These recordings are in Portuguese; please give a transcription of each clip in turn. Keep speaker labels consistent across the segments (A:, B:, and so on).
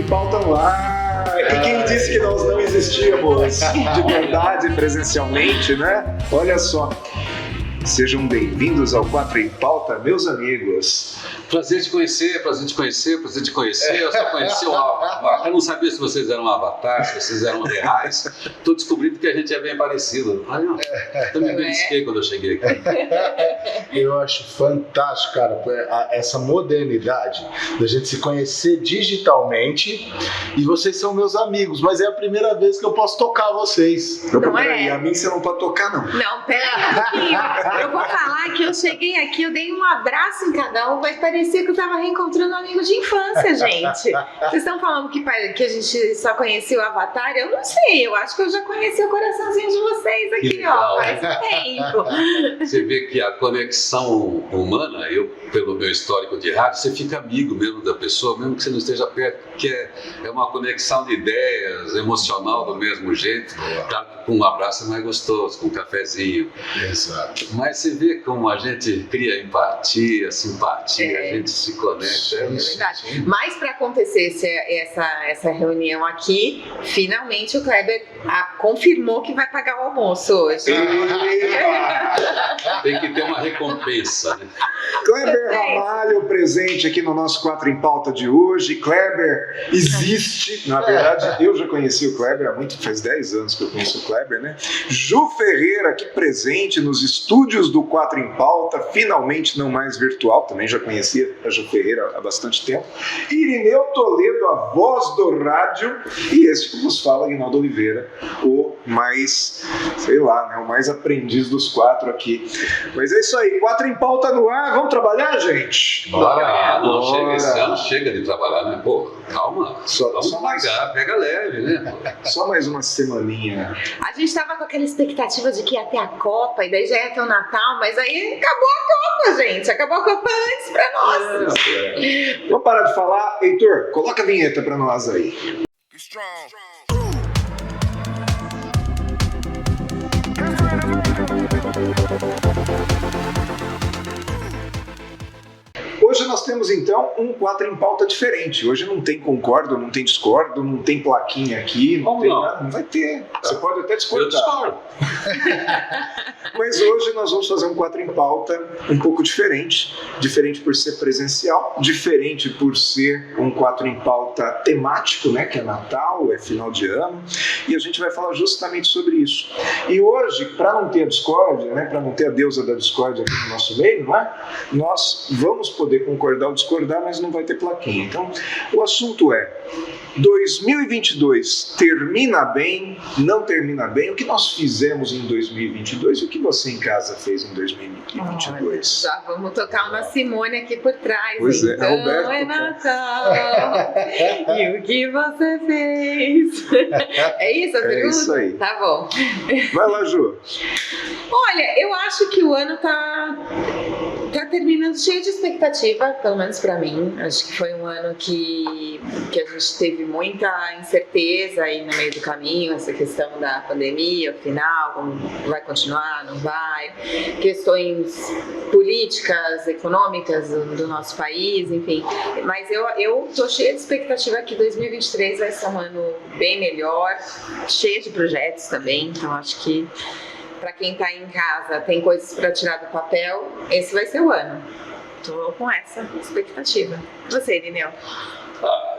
A: Pauta no ar. E quem disse que nós não existíamos de verdade presencialmente, né? Olha só. Sejam bem-vindos ao 4 em Pauta, meus amigos.
B: Prazer te conhecer, prazer te conhecer, prazer te conhecer. Eu só conheci o Avatar. Eu não sabia se vocês eram Avatar, se vocês eram reais. Estou descobrindo que a gente é bem parecido. Também me belisquei quando eu cheguei aqui.
C: Eu acho fantástico, cara, essa modernidade da gente se conhecer digitalmente. E vocês são meus amigos, mas é a primeira vez que eu posso tocar vocês.
A: Não, peraí, a mim você não pode tocar, não.
D: Não, peraí um pouquinho. Eu vou falar que eu cheguei aqui, eu dei um abraço em cada um, mas parecia que eu tava reencontrando um amigo de infância, gente. Vocês estão falando que a gente só conhecia o Avatar? Eu não sei, eu acho que eu já conheci o coraçãozinho de vocês aqui,
B: legal,
D: ó, faz tempo.
B: Você vê que a conexão humana, eu, pelo meu histórico de rádio, você fica amigo mesmo da pessoa, mesmo que você não esteja perto, porque é uma conexão de ideias, emocional do mesmo jeito. Claro que com um abraço é mais gostoso, com um cafezinho.
C: Exato.
B: Mas você vê como a gente cria empatia, simpatia, a gente se conecta.
D: É verdade. Mas para acontecer essa reunião aqui, finalmente o Kleber confirmou que vai pagar o almoço hoje.
B: Tem que ter uma recompensa, né?
A: Kleber Ramalho presente aqui no nosso 4 em Pauta de hoje. Kleber existe, na verdade eu já conheci o Kleber faz 10 anos que eu conheço o Kleber, né? Ju Ferreira aqui presente nos estúdios do 4 em Pauta, finalmente não mais virtual, também já conhecia a Ju Ferreira há bastante tempo. Irineu Toledo, a voz do rádio, e esse que nos fala, Aguinaldo Oliveira, o mais, sei lá, né, o mais aprendiz dos 4 aqui. Mas é isso aí, 4 em Pauta no ar, vamos trabalhar, gente?
B: Bora! Não, chega, esse ano chega de trabalhar, né? Pô, calma, vamos pagar, pega leve, né?
A: Só mais uma semaninha.
D: A gente tava com aquela expectativa de que ia ter a Copa, e daí já ia ter o Natal, mas aí acabou a Copa, gente. Acabou a Copa antes pra nós.
A: Vamos parar de falar. Heitor, coloca a vinheta pra nós aí. Hoje nós temos então um 4 em Pauta diferente. Hoje não tem concordo, não tem discordo, não tem plaquinha aqui, não tem nada, não vai ter. Você pode até discordar.
B: Eu discordo.
A: Mas hoje nós vamos fazer um 4 em Pauta um pouco diferente. Diferente por ser presencial, diferente por ser um 4 em Pauta temático, né? Que é Natal, é final de ano. E a gente vai falar justamente sobre isso. E hoje, para não ter a discórdia, né? Para não ter a deusa da discórdia aqui no nosso meio, não é? Nós vamos poder concordar ou discordar, mas não vai ter plaquinha. Então, o assunto é: 2022 termina bem, não termina bem? O que nós fizemos em 2022 e o que você em casa fez em 2022?
D: Já vamos tocar uma Simone aqui por trás.
A: Pois é,
D: então,
A: Roberto.
D: É Natal. E o que você fez? É isso a pergunta?
A: É isso aí.
D: Tá bom.
A: Vai lá, Ju.
D: Olha, eu acho que o ano tá terminando cheio de expectativa, pelo menos pra mim. Acho que foi um ano que a gente teve muita incerteza aí no meio do caminho, essa questão da pandemia, afinal, vai continuar, não vai, questões políticas, econômicas do nosso país, enfim. Mas eu tô cheia de expectativa que 2023 vai ser um ano bem melhor, cheio de projetos também, então acho que para quem está em casa, tem coisas para tirar do papel, esse vai ser o ano. Estou com essa expectativa. Você, Irineu?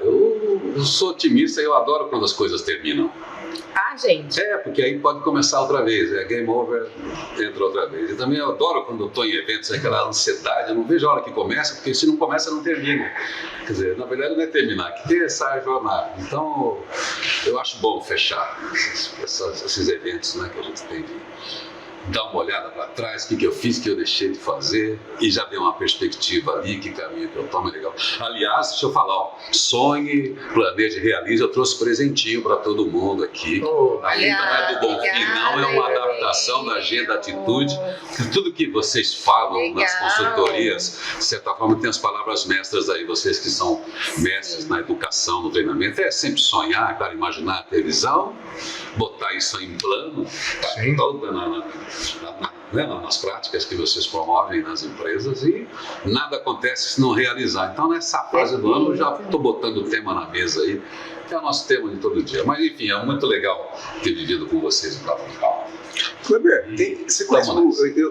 B: Eu sou otimista e eu adoro quando as coisas terminam.
D: Ah, gente.
B: Porque aí pode começar outra vez, game over, entra outra vez. E também eu adoro quando eu estou em eventos, aquela ansiedade, eu não vejo a hora que começa, porque se não começa, não termina. Quer dizer, na verdade não é terminar, que ter essa jornada. Então, eu acho bom fechar esses eventos, né, que a gente tem de dar uma olhada para trás, o que eu fiz, o que eu deixei de fazer, e já dei uma perspectiva ali, que caminho que eu tomo é legal. Aliás, deixa eu falar, sonhe, planeje, realize, eu trouxe presentinho para todo mundo aqui. Ainda não é do Bom Fim, não, é uma adaptação da Agenda Atitude. Tudo que vocês falam nas consultorias, de certa forma, tem as palavras mestras aí, vocês que são mestres na educação, no treinamento, é sempre sonhar, claro, imaginar, ter visão, botar isso em plano, toda né, nas práticas que vocês promovem nas empresas, e nada acontece se não realizar. Então, nessa fase do ano, eu já estou botando o tema na mesa aí, que é o nosso tema de todo dia. Mas, enfim, é muito legal ter vivido com vocês no Papo de Calma.
A: Kleber, você conhece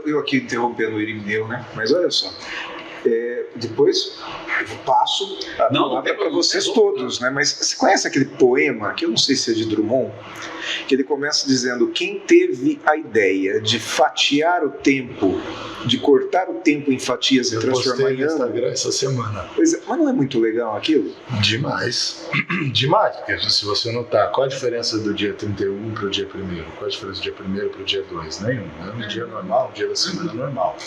A: eu aqui interrompendo o Irineu, né? Mas olha só, depois eu passo a palavra para vocês todos, né? Mas você conhece aquele poema, que eu não sei se é de Drummond, que ele começa dizendo: quem teve a ideia de fatiar o tempo, de cortar o tempo em fatias e transformar em
C: anos?
A: ano?
C: Essa semana.
A: Pois é, mas não é muito legal aquilo?
C: Demais. Demais, porque se você notar, qual a diferença do dia 31 para o dia 1º? Qual a diferença do dia 1º para o dia 2? Nenhum. É um dia normal, um dia da semana normal.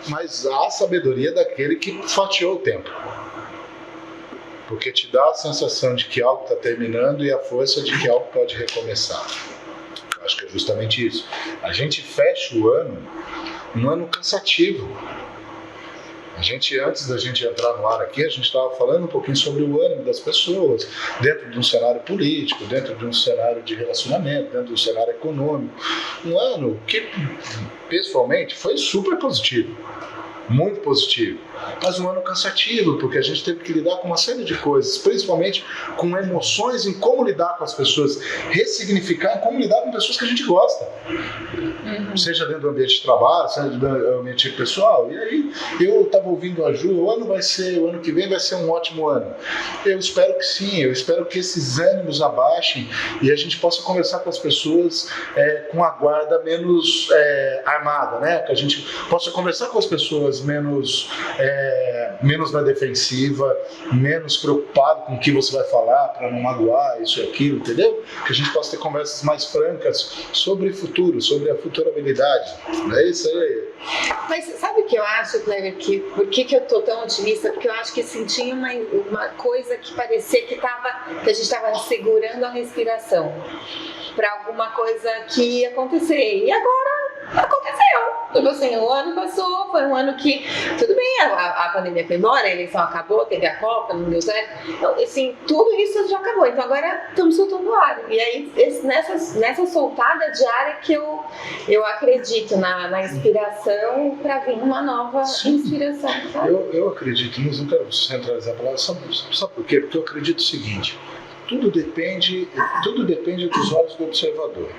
C: Mas há a sabedoria daquele que fatiou o tempo. Porque te dá a sensação de que algo está terminando e a força de que algo pode recomeçar. Eu acho que é justamente isso. A gente fecha o ano num ano cansativo. Antes da gente entrar no ar aqui, a gente estava falando um pouquinho sobre o ânimo das pessoas, dentro de um cenário político, dentro de um cenário de relacionamento, dentro de um cenário econômico. Um ano que, pessoalmente, foi super positivo. Muito positivo, mas um ano cansativo, porque a gente teve que lidar com uma série de coisas, principalmente com emoções em como lidar com as pessoas, ressignificar em como lidar com pessoas que a gente gosta, seja dentro do ambiente de trabalho, seja dentro do ambiente pessoal. E aí eu estava ouvindo a Ju, o ano que vem vai ser um ótimo ano. Eu espero que sim, eu espero que esses ânimos abaixem e a gente possa conversar com as pessoas com a guarda menos armada, né? Que a gente possa conversar com as pessoas menos na defensiva, menos preocupado com o que você vai falar para não magoar isso e aquilo, entendeu? Que a gente possa ter conversas mais francas sobre o futuro, sobre a futurabilidade. É isso aí.
D: Mas sabe o que eu acho, Kleber? Por que eu tô tão otimista? Porque eu acho que senti uma coisa que parecia que a gente estava segurando a respiração para alguma coisa que ia acontecer. E agora aconteceu. Tipo assim, o ano passou, foi um ano que, tudo bem, a pandemia foi embora, a eleição acabou, teve a Copa, não deu certo. Então, assim, tudo isso já acabou. Então agora estamos soltando ar. E aí, nessa soltada de ar é que eu acredito na inspiração para vir uma nova inspiração. Sabe?
C: Eu acredito, mas não quero centralizar a palavra, sabe por quê? Porque eu acredito o seguinte: tudo depende dos olhos do observador.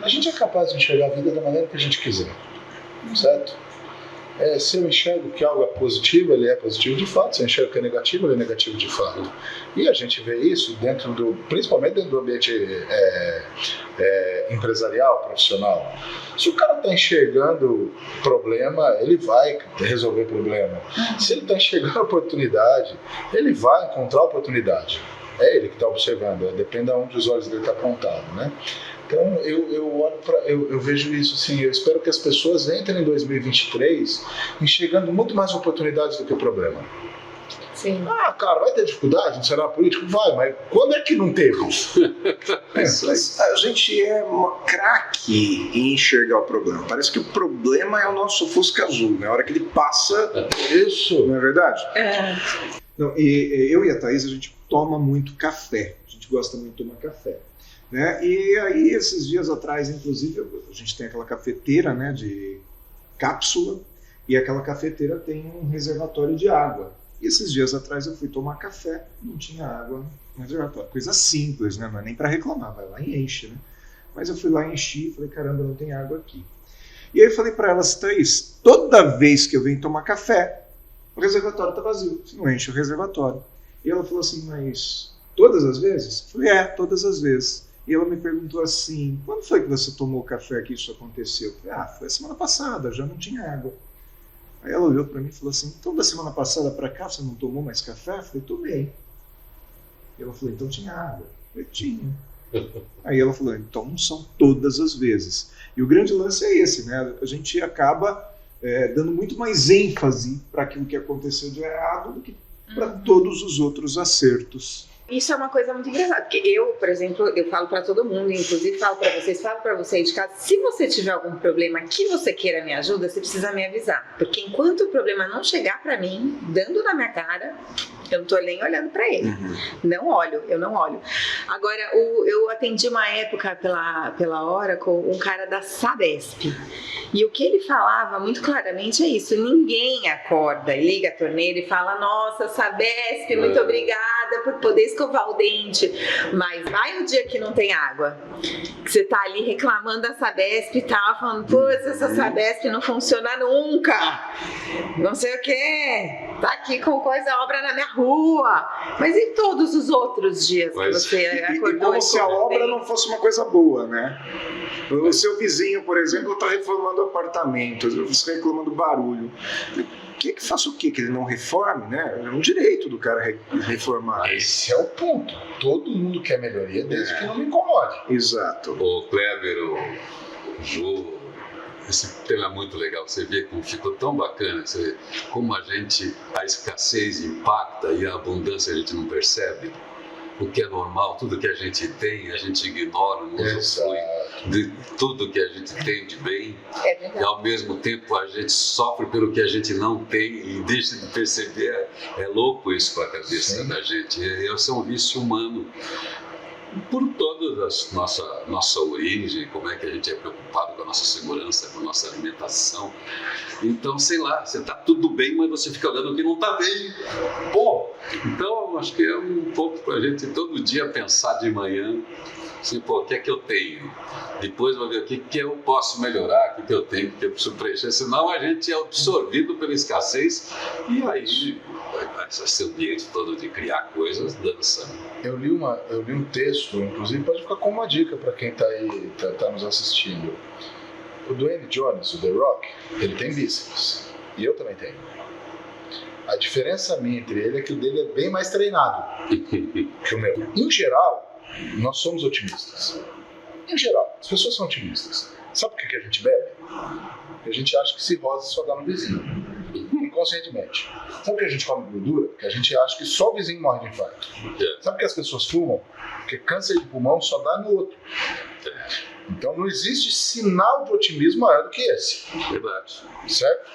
C: A gente é capaz de enxergar a vida da maneira que a gente quiser, certo? Se eu enxergo que algo é positivo, ele é positivo de fato. Se eu enxergo que é negativo, ele é negativo de fato. E a gente vê isso principalmente dentro do ambiente empresarial, profissional. Se o cara está enxergando problema, ele vai resolver problema. Se ele está enxergando oportunidade, ele vai encontrar oportunidade. É ele que está observando, depende de onde os olhos dele estão apontados, né? Então eu vejo isso assim. Eu espero que as pessoas entrem em 2023 enxergando muito mais oportunidades do que problema.
D: Sim.
C: Cara, vai ter dificuldade no cenário político? Vai, mas quando é que não teve?
A: A gente é craque em enxergar o problema. Parece que o problema é o nosso Fusca azul, né? A hora que ele passa, isso, não é verdade? Não, e eu e a Thaís, a gente toma muito café. A gente gosta muito de tomar café. Né? E aí, esses dias atrás, inclusive, a gente tem aquela cafeteira, né, de cápsula, e aquela cafeteira tem um reservatório de água. E esses dias atrás eu fui tomar café, não tinha água no reservatório. Coisa simples, né? Não é nem para reclamar, vai lá e enche, né? Mas eu fui lá e enchi e falei, caramba, não tem água aqui. E aí eu falei para elas, Thaís, toda vez que eu venho tomar café, o reservatório está vazio, você não enche o reservatório. E ela falou assim, mas todas as vezes? Eu falei, todas as vezes. E ela me perguntou assim, quando foi que você tomou café que isso aconteceu? Eu falei, foi a semana passada, já não tinha água. Aí ela olhou para mim e falou assim, então da semana passada para cá você não tomou mais café? Eu falei, tomei. E ela falou, então tinha água? Eu falei, tinha. Aí ela falou, então não são todas as vezes. E o grande lance é esse, né? A gente acaba dando muito mais ênfase para aquilo que aconteceu de errado do que para todos os outros acertos.
D: Isso é uma coisa muito engraçada, porque eu, por exemplo, eu falo para todo mundo, inclusive falo para vocês de casa, se você tiver algum problema que você queira me ajuda, você precisa me avisar, porque enquanto o problema não chegar para mim, dando na minha cara, Eu não tô nem olhando para ele. Eu não olho. Agora, eu atendi uma época pela Oracle um cara da Sabesp. E o que ele falava muito claramente é isso: ninguém acorda e liga a torneira e fala, nossa, Sabesp, muito obrigada por poder escovar o dente. Mas vai o dia que não tem água, que você tá ali reclamando da Sabesp e tal, falando, putz, essa Sabesp não funciona nunca, não sei o que, tá aqui com obra na minha rua. Mas e todos os outros dias que você acordou?
A: E como se a obra não fosse uma coisa boa, né? O seu vizinho, por exemplo, está reformando apartamento, você reclama do barulho. Faça o quê? Que ele não reforme, né? É um direito do cara reformar.
C: Esse é o ponto. Todo mundo quer melhoria desde que não me incomode.
A: Exato.
B: O Kleber, o Ju, esse tema é muito legal. Você vê como ficou tão bacana, você vê como a escassez impacta e a abundância a gente não percebe. O que é normal, tudo que a gente tem, a gente ignora, não usufrui de tudo que a gente tem de bem. E ao mesmo tempo a gente sofre pelo que a gente não tem e deixa de perceber. É louco isso com a cabeça da gente. Esse é um vício humano. Por toda a nossa origem, como é que a gente é preocupado com a nossa segurança, com a nossa alimentação. Então, sei lá, você tá tudo bem, mas você fica olhando o que não tá bem. Pô! Então, acho que é um pouco pra gente todo dia pensar de manhã, assim, pô, o que é que eu tenho? Depois eu vou ver o que eu posso melhorar, o que eu tenho, o que eu preciso preencher. Senão a gente é absorvido pela escassez e aí vai ser o ambiente todo de criar coisas, dança.
C: Eu li um texto, inclusive pode ficar como uma dica para quem está aí, tá nos assistindo. O Dwayne Jones, o The Rock, ele tem bíceps. E eu também tenho. A diferença minha entre ele é que o dele é bem mais treinado que o meu. Em geral, nós somos otimistas. Em geral, as pessoas são otimistas. Sabe por que a gente bebe? Porque a gente acha que cirrose só dá no vizinho. Inconscientemente. Sabe por que a gente come gordura? Porque a gente acha que só o vizinho morre de infarto. Sabe por que as pessoas fumam? Porque câncer de pulmão só dá no outro. Então não existe sinal de otimismo maior do que esse.
B: Verdade.
C: Certo?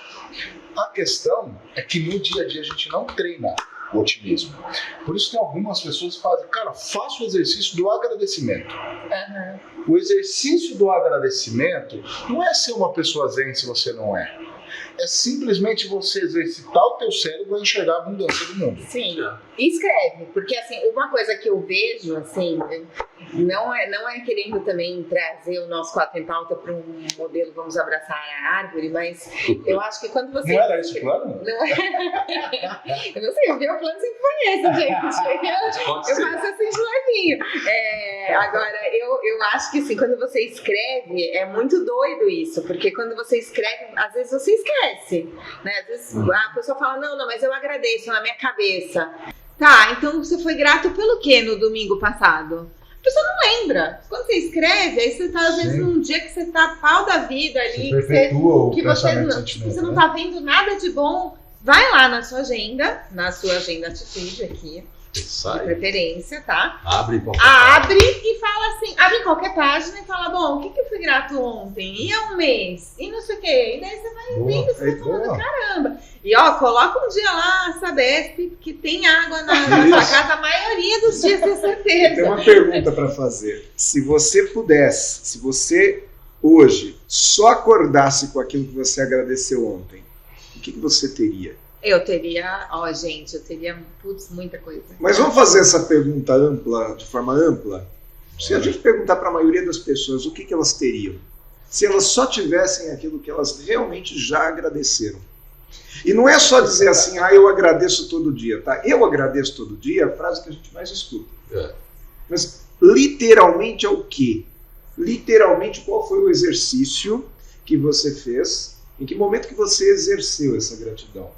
C: A questão é que no dia a dia a gente não treina o otimismo. Por isso tem algumas pessoas que fazem, cara, faça o exercício do agradecimento. O exercício do agradecimento não é ser uma pessoa zen se você não é. É simplesmente você exercitar o teu cérebro a enxergar a abundância do mundo.
D: Sim. Escreve, porque assim, uma coisa que eu vejo, assim, não é querendo também trazer o nosso 4 em pauta para um modelo vamos abraçar a árvore, mas eu acho que quando você...
C: Não era esse o plano?
D: Não é. Eu não sei, o meu plano sempre foi esse, gente. Eu faço assim de levinho. Agora, eu acho que assim, quando você escreve, é muito doido isso, porque quando você escreve, às vezes você esquece, né? Às vezes a pessoa fala, não, mas eu agradeço na minha cabeça. Tá, então você foi grato pelo quê no domingo passado? A pessoa não lembra. Quando você escreve, aí você tá, às vezes, num dia que você tá pau da vida ali, que você não tá vendo nada de bom. Vai lá na sua agenda atitude aqui, de preferência, tá?
B: Abre
D: e fala assim, abre em qualquer página e fala, bom, o que eu fui grato ontem? E há um mês? E não sei o quê. E daí você vai vendo e você vai falando, caramba. E coloca um dia lá, Sabesp, que tem água na sua casa, a maioria dos dias, com certeza.
A: Tem uma pergunta para fazer. Se você pudesse, se você hoje só acordasse com aquilo que você agradeceu ontem, o que você teria?
D: Eu teria, muita coisa.
A: Mas vamos fazer essa pergunta ampla, de forma ampla? Se a gente perguntar para a maioria das pessoas o que elas teriam, se elas só tivessem aquilo que elas realmente já agradeceram. E não é só dizer assim, eu agradeço todo dia, tá? Eu agradeço todo dia, é a frase que a gente mais escuta. Mas literalmente é o quê? Literalmente qual foi o exercício que você fez, em que momento que você exerceu essa gratidão?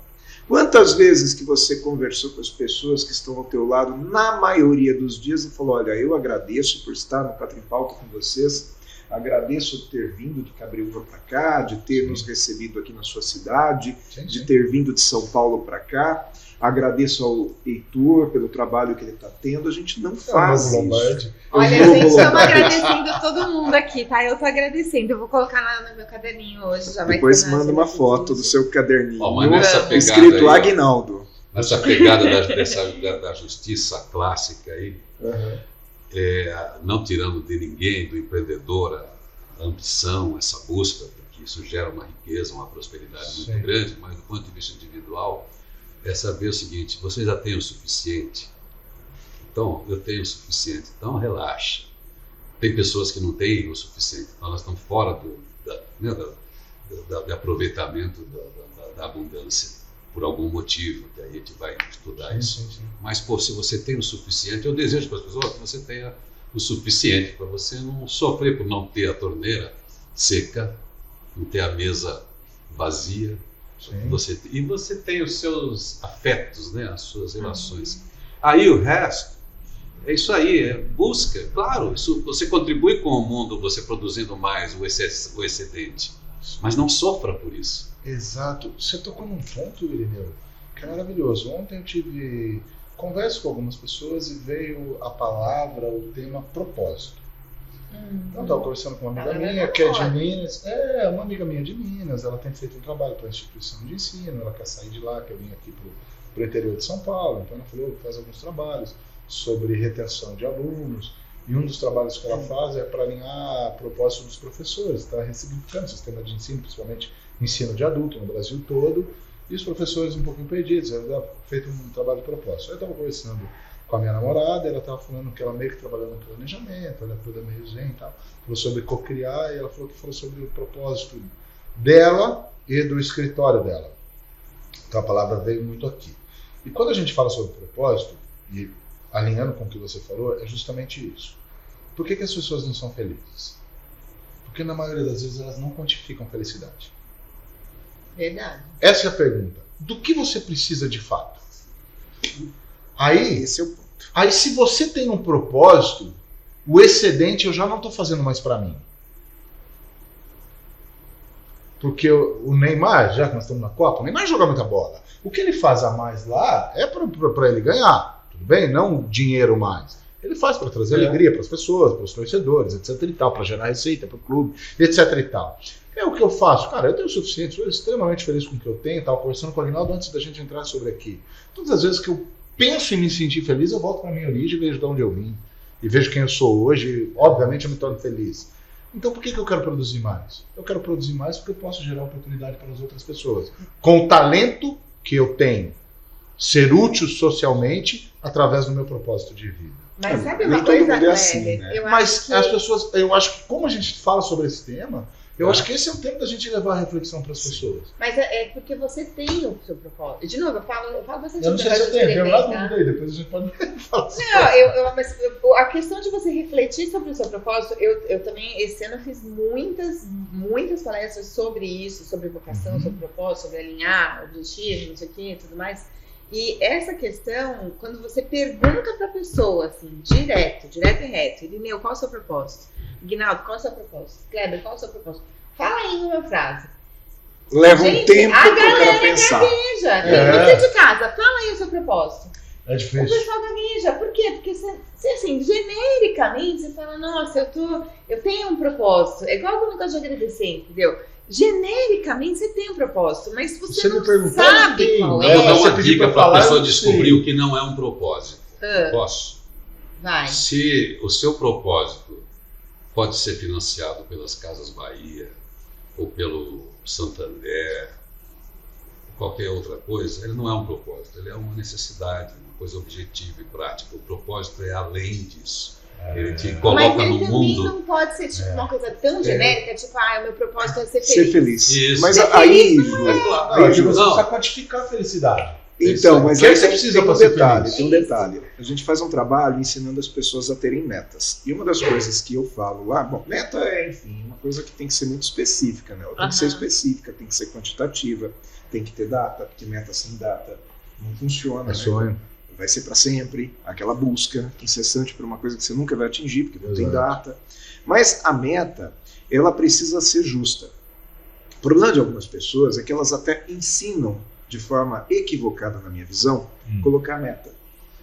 A: Quantas vezes que você conversou com as pessoas que estão ao teu lado, na maioria dos dias, e falou, olha, eu agradeço por estar no 4 em Pauta com vocês, agradeço ter vindo de Cabreúva para cá, de ter nos recebido aqui na sua cidade, de ter vindo de São Paulo para cá, agradeço ao Heitor pelo trabalho que ele está tendo, a gente não faz isso.
D: Olha, gente, estamos agradecendo todo mundo aqui, tá? Eu tô agradecendo, eu vou colocar no meu caderninho hoje. Já
A: depois manda uma foto do seu caderninho,
B: escrito
A: aí, Aguinaldo.
B: Essa pegada da justiça clássica aí, não tirando de ninguém, do empreendedor, a ambição, essa busca, porque isso gera uma riqueza, uma prosperidade muito grande, mas do ponto de vista individual, é saber o seguinte: você já tem o suficiente? Então, eu tenho o suficiente, então relaxa. Tem pessoas que não têm o suficiente, então elas estão fora do aproveitamento da abundância, por algum motivo, que aí a gente vai estudar isso. Mas, se você tem o suficiente, eu desejo para as pessoas que você tenha o suficiente para você não sofrer por não ter a torneira seca, não ter a mesa vazia. E você tem os seus afetos, né, as suas relações. Aí o resto, é isso aí, busca. Claro, isso, você contribui com o mundo, você produzindo mais o excedente. Mas não sofra por isso.
C: Exato. Você tocou num ponto, Irineu, que é maravilhoso. Ontem eu tive conversa com algumas pessoas e veio a palavra, o tema propósito. Então eu estava conversando com uma amiga minha que é de Minas. Uma amiga minha de Minas. Ela tem feito um trabalho para a instituição de ensino. Ela quer sair de lá, quer vir aqui para o interior de São Paulo. Então ela falou que faz alguns trabalhos sobre retenção de alunos. E um dos trabalhos que ela faz é para alinhar a propósito dos professores. Está ressignificando o sistema de ensino, principalmente ensino de adulto no Brasil todo. E os professores um pouquinho perdidos. Ela tem feito um trabalho de propósito. Eu estava conversando com a minha namorada, ela estava falando que ela meio que trabalhou no planejamento, ela é toda meio zen e tal. Falou sobre cocriar e ela falou sobre o propósito dela e do escritório dela. Então a palavra veio muito aqui. E quando a gente fala sobre propósito, e alinhando com o que você falou, é justamente isso. Por que as pessoas não são felizes? Porque na maioria das vezes elas não quantificam felicidade.
D: Verdade.
C: Essa é a pergunta. Do que você precisa de fato? Aí,
A: esse é o ponto.
C: Aí se você tem um propósito, o excedente eu já não estou fazendo mais para mim. Porque o Neymar, já que nós estamos na Copa, o Neymar joga muita bola. O que ele faz a mais lá é para ele ganhar. Tudo bem? Não dinheiro mais. Ele faz para trazer alegria para as pessoas, para os torcedores, etc e tal, para gerar receita para o clube, etc e tal. É o que eu faço. Cara, eu tenho o suficiente, sou extremamente feliz com o que eu tenho. Estava conversando com o Aguinaldo antes da gente entrar sobre aqui. Todas as vezes que eu penso em me sentir feliz, eu volto para a minha origem e vejo de onde eu vim. E vejo quem eu sou hoje e, obviamente, eu me torno feliz. Então, por que eu quero produzir mais? Eu quero produzir mais porque eu posso gerar oportunidade para as outras pessoas. Com o talento que eu tenho, ser útil socialmente através do meu propósito de vida.
D: Mas sabe uma coisa,
A: né?
C: Mas as pessoas, eu acho que como a gente fala sobre esse tema, eu acho que esse é o tempo da gente levar a reflexão para as pessoas.
D: Mas é porque você tem o seu propósito. De novo, eu falo bastante.
C: Eu não sei se eu tenho lá dúvida aí, depois a gente pode falar sobre
D: não, mas a questão de você refletir sobre o seu propósito, eu também, esse ano, fiz muitas palestras sobre isso, sobre vocação, sobre propósito, sobre alinhar objetivo, não sei o que, tudo mais. E essa questão, quando você pergunta para a pessoa, assim, direto e reto, Irineu, qual é o seu propósito? Guinaldo, qual é o seu propósito? Kleber, qual é o seu propósito? Fala aí em uma frase.
A: Leva um tempo para o cara pensar.
D: Você de casa, fala aí o seu propósito.
C: É difícil.
D: O pessoal gagueja. Por quê? Porque você assim, genericamente, você fala, nossa, eu tenho um propósito. É igual quando eu gosto de agradecer, entendeu? Genericamente você tem um propósito, mas você não sabe qual é.
B: Eu vou dar uma dica para a pessoa descobrir o que não é um propósito. Posso?
D: Vai.
B: Se o seu propósito pode ser financiado pelas Casas Bahia, ou pelo Santander, qualquer outra coisa, ele não é um propósito, ele é uma necessidade, uma coisa objetiva e prática. O propósito é além disso. Ele te coloca no mundo.
D: Mas também não pode ser tipo uma coisa tão genérica, tipo, o meu propósito é ser feliz.
A: Ser feliz.
B: Isso.
A: Mas
D: ser
A: aí...
D: feliz não é.
C: Você precisa quantificar a felicidade.
A: Então, mas aí
C: você precisa
A: tem um
C: para ser
A: detalhe,
C: feliz?
A: tem um detalhe. A gente faz um trabalho ensinando as pessoas a terem metas. E uma das coisas que eu falo lá, bom, meta é, enfim, uma coisa que tem que ser muito específica, né? Ela tem que ser específica, tem que ser quantitativa, tem que ter data, porque meta sem data não funciona, né?
C: Sonho.
A: Vai ser para sempre, aquela busca incessante por uma coisa que você nunca vai atingir, porque não tem data. Mas a meta, ela precisa ser justa. O problema de algumas pessoas é que elas até ensinam de forma equivocada, na minha visão, colocar a meta.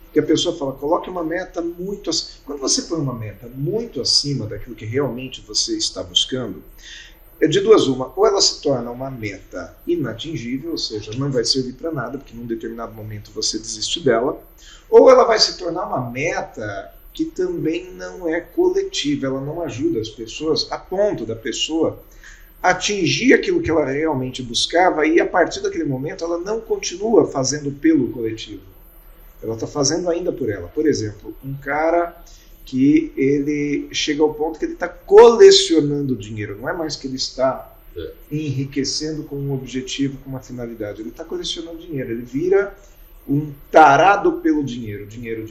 A: Porque a pessoa fala, coloque uma meta muito acima. Quando você põe uma meta muito acima daquilo que realmente você está buscando, é de duas uma. Ou ela se torna uma meta inatingível, ou seja, não vai servir para nada, porque num determinado momento você desiste dela. Ou ela vai se tornar uma meta que também não é coletiva, ela não ajuda as pessoas a ponto da pessoa atingir aquilo que ela realmente buscava e a partir daquele momento ela não continua fazendo pelo coletivo. Ela está fazendo ainda por ela. Por exemplo, um cara que ele chega ao ponto que ele está colecionando dinheiro, não é mais que ele está enriquecendo com um objetivo, com uma finalidade, ele está colecionando dinheiro, ele vira um tarado pelo dinheiro, dinheiro.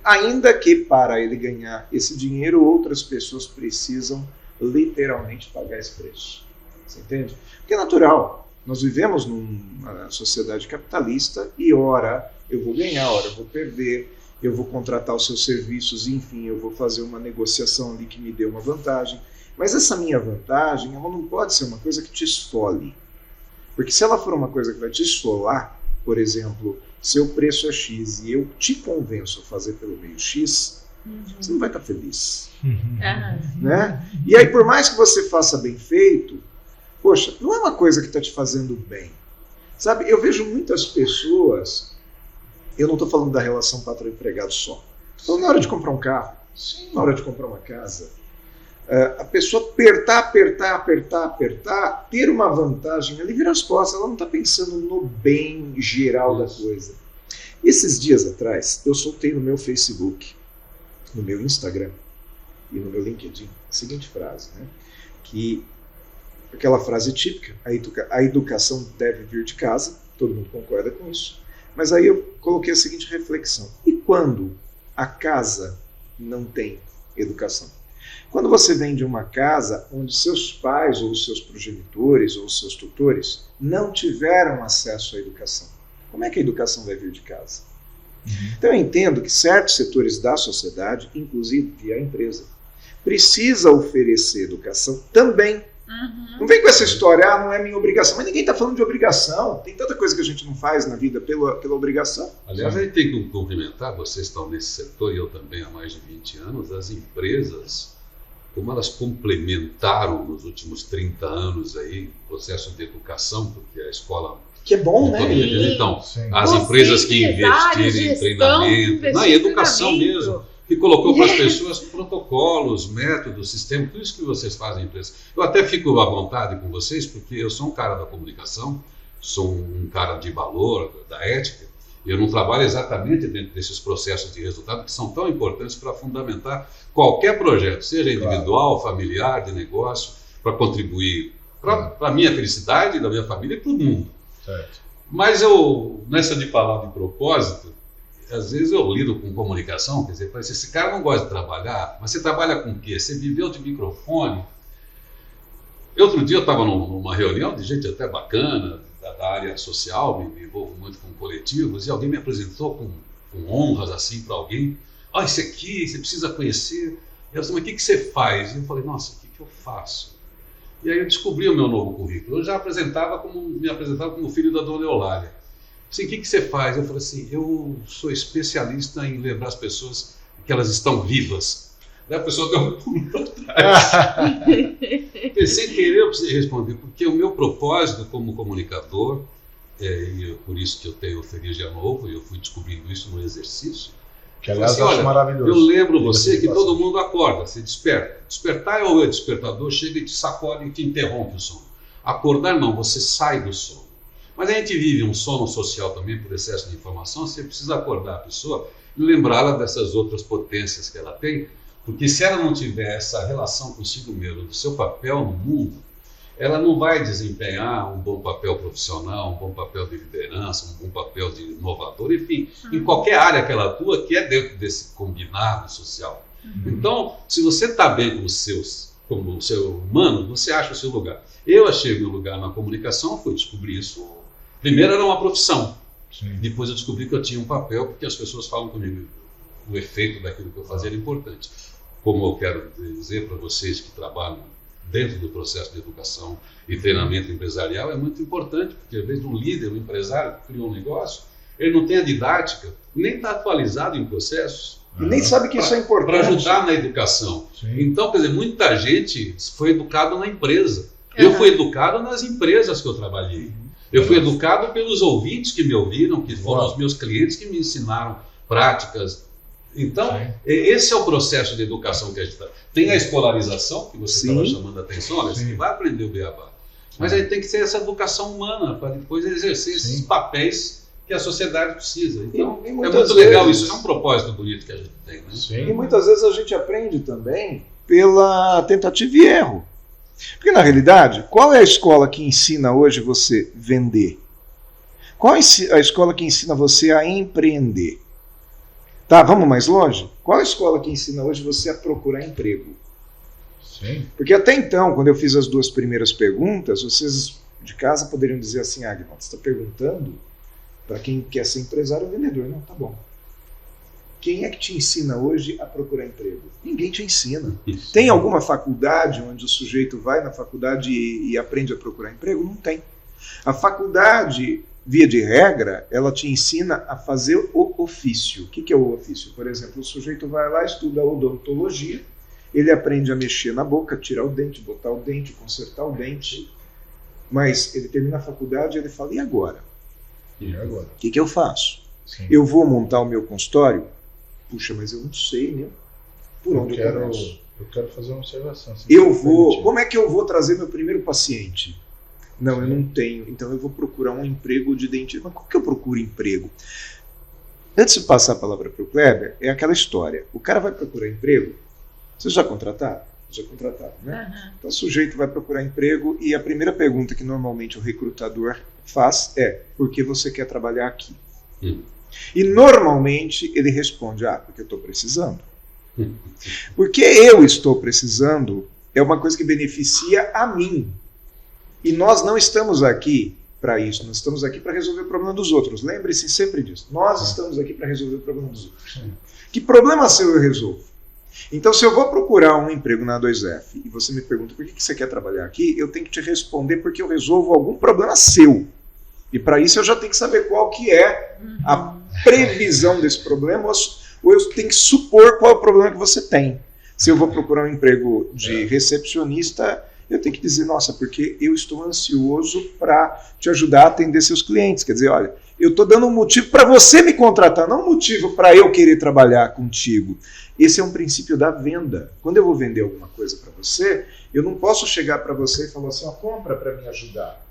A: Ainda que para ele ganhar esse dinheiro, outras pessoas precisam literalmente pagar esse preço. Você entende? Porque é natural. Nós vivemos numa sociedade capitalista e ora eu vou ganhar, ora eu vou perder, eu vou contratar os seus serviços, enfim, eu vou fazer uma negociação ali que me dê uma vantagem. Mas essa minha vantagem, ela não pode ser uma coisa que te esfole. Porque se ela for uma coisa que vai te esfolar, por exemplo, seu preço é X e eu te convenço a fazer pelo meio X, você não vai estar feliz. Né? E aí, por mais que você faça bem feito, poxa, não é uma coisa que está te fazendo bem. Sabe, eu vejo muitas pessoas, eu não estou falando da relação patrão-empregado só, estou na hora de comprar um carro, na hora de comprar uma casa, a pessoa apertar, ter uma vantagem, ali vira as costas, ela não está pensando no bem geral da coisa. Esses dias atrás, eu soltei no meu Facebook, no meu Instagram e no meu LinkedIn a seguinte frase, né? Que aquela frase típica, a educação deve vir de casa, todo mundo concorda com isso, mas aí eu coloquei a seguinte reflexão: e quando a casa não tem educação? Quando você vem de uma casa onde seus pais ou os seus progenitores ou os seus tutores não tiveram acesso à educação, como é que a educação vai vir de casa? Então eu entendo que certos setores da sociedade, inclusive a empresa, precisa oferecer educação também. Não vem com essa história, não é minha obrigação, mas ninguém está falando de obrigação. Tem tanta coisa que a gente não faz na vida pela obrigação.
B: Aliás, a gente tem que cumprimentar, vocês estão nesse setor e eu também há mais de 20 anos, as empresas, como elas complementaram nos últimos 30 anos aí o processo de educação, porque a escola...
A: Que é bom, né?
B: Então, as empresas que investirem em treinamento, na educação mesmo, que colocou para as pessoas protocolos, métodos, sistemas, tudo isso que vocês fazem em empresa. Eu até fico à vontade com vocês, porque eu sou um cara da comunicação, sou um cara de valor, da ética, e eu não trabalho exatamente dentro desses processos de resultado que são tão importantes para fundamentar qualquer projeto, seja individual, familiar, de negócio, para contribuir para a minha felicidade, da minha família e para o mundo.
C: Certo.
B: Mas eu, nessa de palavra de propósito, às vezes eu lido com comunicação, quer dizer, parece que esse cara não gosta de trabalhar, mas você trabalha com o quê? Você viveu de microfone? Outro dia eu estava numa reunião de gente até bacana, da área social, me envolvo muito com coletivos, e alguém me apresentou com honras assim para alguém. Esse aqui, você precisa conhecer. Eu disse, mas o que você faz? E eu falei, nossa, o que eu faço? E aí eu descobri o meu novo currículo. Eu já me apresentava como filho da dona Eulália. Assim, o que você faz? Eu falei assim, eu sou especialista em lembrar as pessoas que elas estão vivas. Daí a pessoa deu um pulo atrás. Sem querer eu precisei responder, porque o meu propósito como comunicador, e por isso que eu tenho o Feliz Dia Novo, e eu fui descobrindo isso no exercício.
C: Que aliás eu acho maravilhoso.
B: Eu lembro você que todo mundo acorda, se desperta. Despertar é o despertador, chega e te sacode e te interrompe o sono. Acordar não, você sai do sono. Mas a gente vive um sono social também por excesso de informação, você precisa acordar a pessoa e lembrá-la dessas outras potências que ela tem, porque se ela não tiver essa relação consigo mesma, do seu papel no mundo, ela não vai desempenhar um bom papel profissional, um bom papel de liderança, um bom papel de inovador, enfim, em qualquer área que ela atua, que é dentro desse combinado social. Então, se você está bem como ser humano, você acha o seu lugar. Eu achei meu lugar na comunicação, fui descobrir isso. Primeiro era uma profissão, depois eu descobri que eu tinha um papel, porque as pessoas falam comigo, o efeito daquilo que eu fazia era importante. Como eu quero dizer para vocês que trabalham dentro do processo de educação e treinamento empresarial, é muito importante, porque às vezes um líder, um empresário que cria um negócio, ele não tem a didática, nem está atualizado em processos.
A: E nem sabe que isso é importante.
B: Para ajudar na educação. Sim. Então, quer dizer, muita gente foi educada na empresa. Eu fui educado nas empresas que eu trabalhei. Eu fui educado pelos ouvintes que me ouviram, que foram os meus clientes que me ensinaram práticas. Então, esse é o processo de educação que a gente está. Tem a escolarização, que você estava chamando a atenção, olha, você vai aprender o beabá. Mas aí tem que ser essa educação humana, para depois exercer esses papéis que a sociedade precisa. Então, é muito legal isso, é um propósito bonito que a gente tem. Né?
A: E muitas vezes a gente aprende também pela tentativa e erro. Porque, na realidade, qual é a escola que ensina hoje você vender? Qual é a escola que ensina você a empreender? Tá, vamos mais longe? Qual é a escola que ensina hoje você a procurar emprego?
C: Sim.
A: Porque até então, quando eu fiz as duas primeiras perguntas, vocês de casa poderiam dizer assim, Agnaldo, você está perguntando para quem quer ser empresário ou vendedor. Não, tá bom. Quem é que te ensina hoje a procurar emprego? Ninguém te ensina.
B: Isso.
A: Tem alguma faculdade onde o sujeito vai na faculdade e aprende a procurar emprego? Não tem. A faculdade, via de regra, ela te ensina a fazer o ofício. O que é o ofício? Por exemplo, o sujeito vai lá, estuda odontologia, ele aprende a mexer na boca, tirar o dente, botar o dente, consertar o dente, mas ele termina a faculdade e ele fala, e agora?
C: E agora?
A: O que eu faço?
C: Sim.
A: Eu vou montar o meu consultório? Puxa, mas eu não sei, né? Por onde eu começo?
C: Eu quero fazer uma observação.
A: Como é que eu vou trazer meu primeiro paciente? Não, eu não tenho, então eu vou procurar um emprego de dentista. Mas como que eu procuro emprego? Antes de passar a palavra para o Kleber, é aquela história. O cara vai procurar emprego, vocês já contrataram? Já contrataram, né?
D: Uhum.
A: Então o sujeito vai procurar emprego e a primeira pergunta que normalmente o recrutador faz é: por que você quer trabalhar aqui? E normalmente ele responde: porque eu estou precisando. Porque eu estou precisando é uma coisa que beneficia a mim. E nós não estamos aqui para isso, nós estamos aqui para resolver o problema dos outros. Lembre-se sempre disso. Nós estamos aqui para resolver o problema dos outros. Que problema seu eu resolvo? Então, se eu vou procurar um emprego na A2F e você me pergunta por que você quer trabalhar aqui, eu tenho que te responder porque eu resolvo algum problema seu. E para isso eu já tenho que saber qual que é a previsão desse problema, ou eu tenho que supor qual é o problema que você tem. Se eu vou procurar um emprego de recepcionista, eu tenho que dizer, nossa, porque eu estou ansioso para te ajudar a atender seus clientes. Quer dizer, olha, eu estou dando um motivo para você me contratar, não um motivo para eu querer trabalhar contigo. Esse é um princípio da venda. Quando eu vou vender alguma coisa para você, eu não posso chegar para você e falar assim, compra para me ajudar.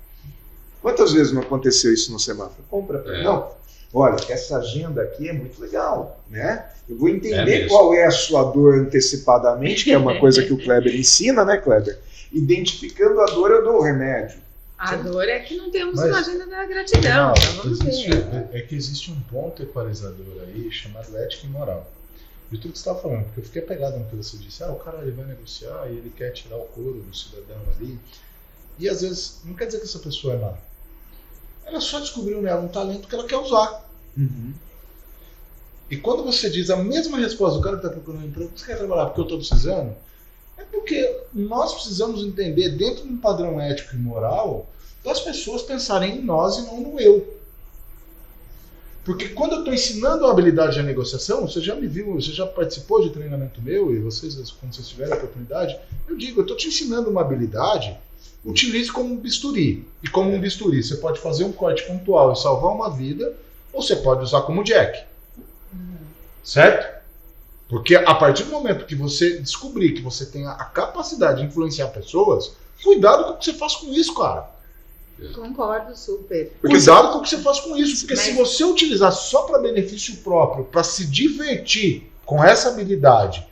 A: Quantas vezes não aconteceu isso no semáforo? Compra para mim. Não. Olha, essa agenda aqui é muito legal, né? Eu vou entender qual é a sua dor antecipadamente, que é uma coisa que o Kleber ensina, né, Kleber? Identificando a dor, eu dou o remédio.
D: A dor é que não temos uma agenda da gratidão. Então vamos ver.
C: É que existe um ponto equalizador aí chamado ética e moral. De tudo que você estava falando, porque eu fiquei apegado no que você disse. O cara ele vai negociar e ele quer tirar o couro do cidadão ali. E às vezes, não quer dizer que essa pessoa é má. Ela só descobriu nela um talento que ela quer usar.
A: Uhum.
C: E quando você diz a mesma resposta do cara que está procurando um emprego, você quer trabalhar porque eu estou precisando, é porque nós precisamos entender, dentro de um padrão ético e moral, das pessoas pensarem em nós e não no eu. Porque quando eu estou ensinando a habilidade de negociação, você já me viu, você já participou de treinamento meu, e vocês, quando vocês tiverem a oportunidade, eu digo, eu estou te ensinando uma habilidade, utilize como um bisturi. E como um bisturi, você pode fazer um corte pontual e salvar uma vida, ou você pode usar como jack. Certo? Porque a partir do momento que você descobrir que você tem a capacidade de influenciar pessoas, cuidado com o que você faz com isso, cara.
D: Concordo super.
C: Cuidado com o que você faz com isso, porque se você utilizar só para benefício próprio, para se divertir com essa habilidade,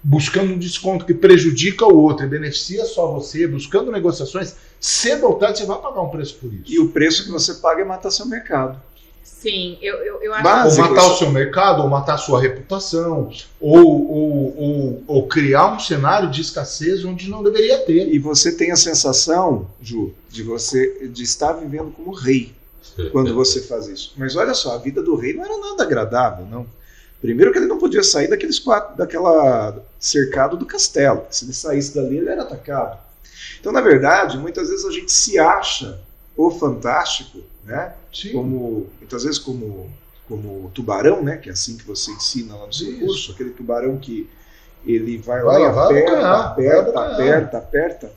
C: buscando um desconto que prejudica o outro e beneficia só você, buscando negociações, cedo ou tarde você vai pagar um preço por isso.
A: E o preço que você paga é matar seu mercado.
D: Sim, eu acho
A: Básico,
C: ou matar o seu mercado, ou matar a sua reputação, ou criar um cenário de escassez onde não deveria ter.
A: E você tem a sensação, Ju, de estar vivendo como rei quando você faz isso. Mas olha só, a vida do rei não era nada agradável, não. Primeiro que ele não podia sair daquela cercado do castelo. Se ele saísse dali, ele era atacado. Então, na verdade, muitas vezes a gente se acha o fantástico, né? Muitas vezes como tubarão, né? Que é assim que você ensina lá no seu curso, aquele tubarão que ele vai lá e aperta,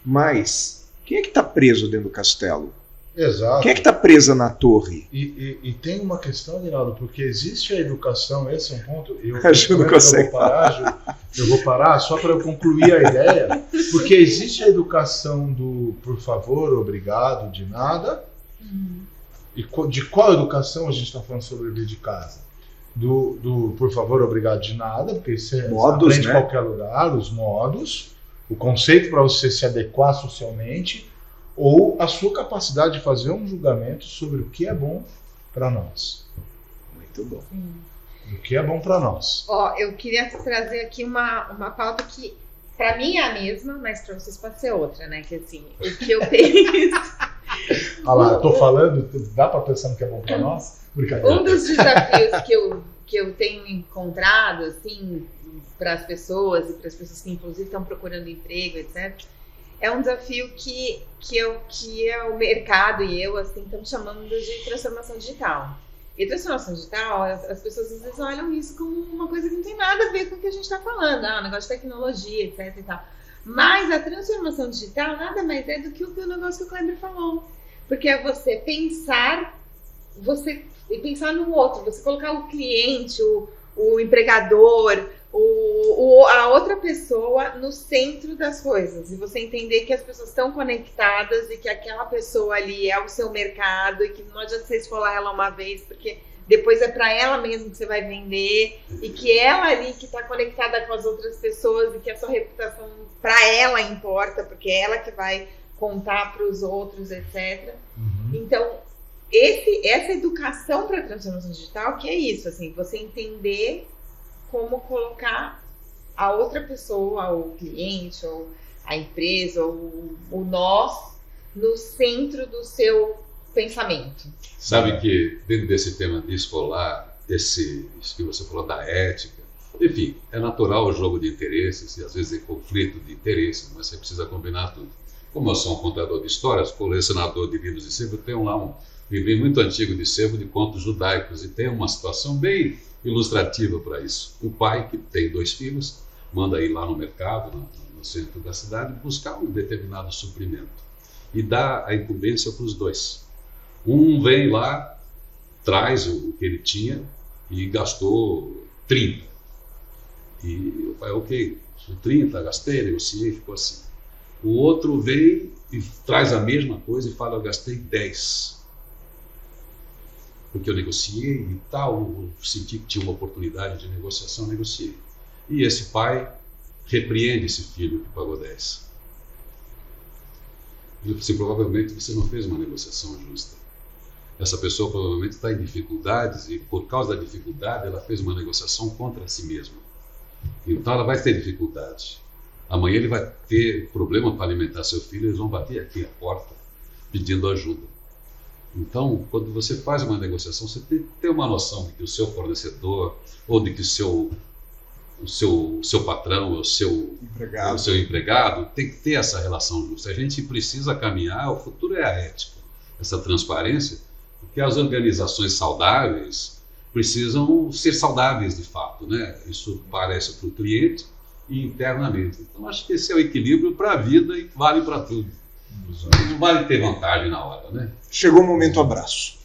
A: mas Quem é que está preso dentro do castelo?
C: Exato.
A: Quem é que está presa na torre?
C: E tem uma questão, Aguinaldo, porque existe a educação, esse é um ponto.
A: A Ju não consegue
C: eu vou parar só para eu concluir a ideia, porque existe a educação do por favor, obrigado, de nada. E de qual educação a gente está falando sobre o de casa? Do por favor, obrigado, de nada, porque você
A: Modos,
C: aprende
A: né?
C: em qualquer lugar, os modos, o conceito para você se adequar socialmente, ou a sua capacidade de fazer um julgamento sobre o que é bom para nós.
A: Muito bom.
C: O que é bom para nós.
D: Ó, eu queria trazer aqui uma pauta que pra mim é a mesma, mas pra vocês pode ser outra, né? Que assim, o que eu penso...
C: Ah lá, eu tô falando, dá para pensar no que é bom para nós? Brincadeira.
D: Um dos desafios que eu tenho encontrado, assim, para as pessoas e para as pessoas que inclusive estão procurando emprego, etc., é um desafio que o mercado e eu, assim, estamos chamando de transformação digital. E transformação digital, as pessoas às vezes olham isso como uma coisa que não tem nada a ver com o que a gente está falando, um negócio de tecnologia, etc. e tal. Mas a transformação digital nada mais é do que o negócio que o Kleber falou. Porque é você pensar no outro, você colocar o cliente, o empregador, a outra pessoa no centro das coisas. E você entender que as pessoas estão conectadas e que aquela pessoa ali é o seu mercado e que não adianta você esfolar ela uma vez, porque depois é para ela mesmo que você vai vender e que ela ali que está conectada com as outras pessoas e que a sua reputação para ela importa, porque é ela que vai contar para os outros, etc. Então, essa educação para a transformação digital, que é isso, assim, você entender como colocar a outra pessoa, o cliente, ou a empresa, ou o nós, no centro do seu pensamento.
B: Sabe que dentro desse tema de escolar, isso que você falou da ética, enfim, é natural o jogo de interesses, e às vezes é conflito de interesses, mas você precisa combinar tudo. Como eu sou um contador de histórias, colecionador de livros de sebo, eu tenho lá um livro muito antigo de sebo de contos judaicos, e tem uma situação bem ilustrativa para isso. O pai, que tem 2 filhos, manda ir lá no mercado, no centro da cidade, buscar um determinado suprimento e dá a incumbência para os 2. Um vem lá, traz o que ele tinha e gastou 30. E o pai, ok, 30, gastei, negociei, ficou assim. O outro vem e traz a mesma coisa e fala, eu gastei 10. Porque eu negociei e tal, eu senti que tinha uma oportunidade de negociação, negociei. E esse pai repreende esse filho que pagou 10. Ele disse, provavelmente você não fez uma negociação justa. Essa pessoa provavelmente está em dificuldades e por causa da dificuldade ela fez uma negociação contra si mesma. Então ela vai ter dificuldade. Amanhã ele vai ter problema para alimentar seu filho, eles vão bater aqui a porta pedindo ajuda. Então, quando você faz uma negociação, você tem que ter uma noção de que o seu fornecedor ou de que o seu patrão, o seu empregado tem que ter essa relação justa. A gente precisa caminhar, o futuro é a ética, essa transparência, porque as organizações saudáveis precisam ser saudáveis de fato, né? Isso parece para o cliente e internamente. Então, acho que esse é o equilíbrio para a vida e vale para tudo. Não vale ter vantagem na hora, né?
A: Chegou o momento abraço.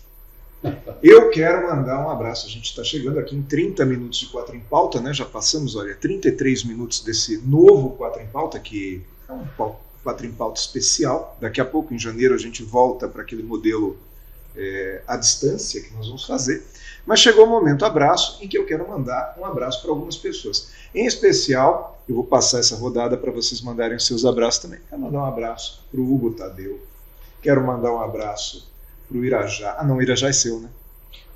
A: Eu quero mandar um abraço. A gente está chegando aqui em 30 minutos de 4 em Pauta, né? Já passamos, olha, 33 minutos desse novo 4 em Pauta, que é um 4 em Pauta especial. Daqui a pouco, em janeiro, a gente volta para aquele modelo à distância que nós vamos fazer. Mas chegou o momento abraço, em que eu quero mandar um abraço para algumas pessoas. Em especial, eu vou passar essa rodada para vocês mandarem os seus abraços também. Quero mandar um abraço para o Hugo Tadeu. Quero mandar um abraço para o Irajá. Ah, não, o Irajá é seu, né?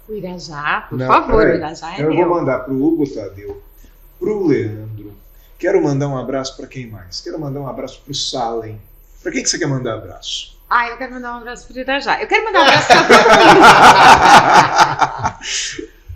D: O Irajá, por
A: não,
D: favor, o Irajá é
A: eu
D: meu.
A: vou mandar para o Hugo Tadeu, para o Leandro. Quero mandar um abraço para quem mais? Quero mandar um abraço para o Salem. Para quem que você quer mandar abraço?
D: Ah, eu quero mandar um abraço para o Irajá. Eu quero mandar um abraço para todo mundo.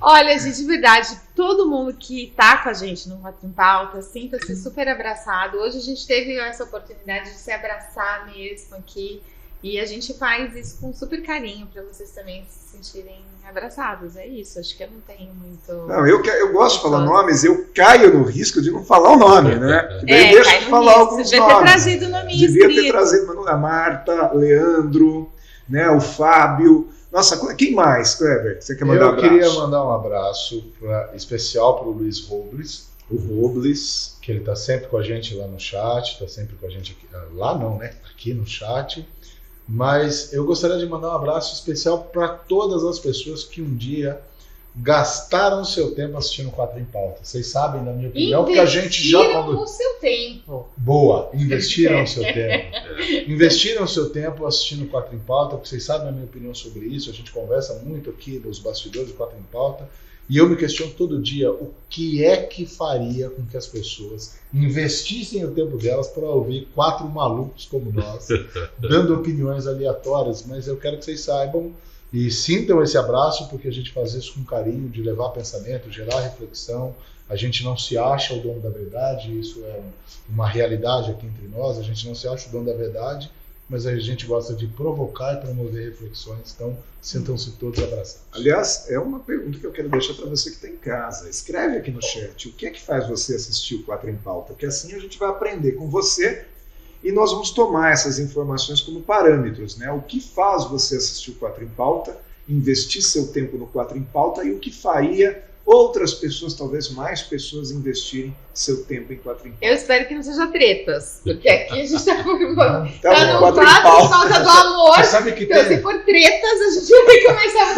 D: Olha, gente, de verdade, todo mundo que tá com a gente no 4 em Pauta, sinta-se super abraçado. Hoje a gente teve essa oportunidade de se abraçar mesmo aqui. E a gente faz isso com super carinho para vocês também se sentirem abraçados. É isso, acho que eu não tenho muito...
A: Não, eu gosto de falar nomes, eu caio no risco de não falar o nome, né? Daí deixa de falar alguns
D: Você
A: nomes.
D: devia ter trazido o nome
A: Devia
D: escrito.
A: ter trazido a Marta, Leandro, né, o Fábio. Nossa, quem mais, Kleber? Você quer mandar um abraço?
C: Eu queria mandar um abraço especial para o Luiz Robles.
A: O Robles.
C: Que ele está sempre com a gente lá no chat, está sempre com a gente aqui. Lá não, né? Aqui no chat. Mas eu gostaria de mandar um abraço especial para todas as pessoas que um dia gastaram seu tempo assistindo 4 em Pauta. Vocês sabem, na minha opinião, porque a gente já...
D: Investiram o seu tempo.
C: Boa, investiram o seu tempo. Investiram o seu tempo assistindo 4 em Pauta, porque vocês sabem a minha opinião sobre isso. A gente conversa muito aqui nos bastidores de 4 em Pauta. E eu me questiono todo dia o que é que faria com que as pessoas investissem o tempo delas para ouvir 4 malucos como nós, dando opiniões aleatórias. Mas eu quero que vocês saibam e sintam esse abraço, porque a gente faz isso com carinho, de levar pensamento, gerar reflexão. A gente não se acha o dono da verdade, isso é uma realidade aqui entre nós. A gente não se acha o dono da verdade, mas a gente gosta de provocar e promover reflexões. Então, sintam-se todos abraçados.
A: Aliás, é uma pergunta que eu quero deixar para você que está em casa. Escreve aqui no chat o que é que faz você assistir o 4 em Pauta, porque assim a gente vai aprender com você e nós vamos tomar essas informações como parâmetros, né? O que faz você assistir o 4 em Pauta, investir seu tempo no 4 em Pauta e o que faria outras pessoas, talvez mais pessoas, investirem seu tempo em 4 em Pauta.
D: Eu espero que não seja tretas, porque aqui a gente está por
A: Tá bom,
D: no
A: 4 em
D: 4 por
A: Pauta.
D: causa do amor.
C: Mas sabe que
D: Então, se
C: tem,
D: for tretas, a gente vai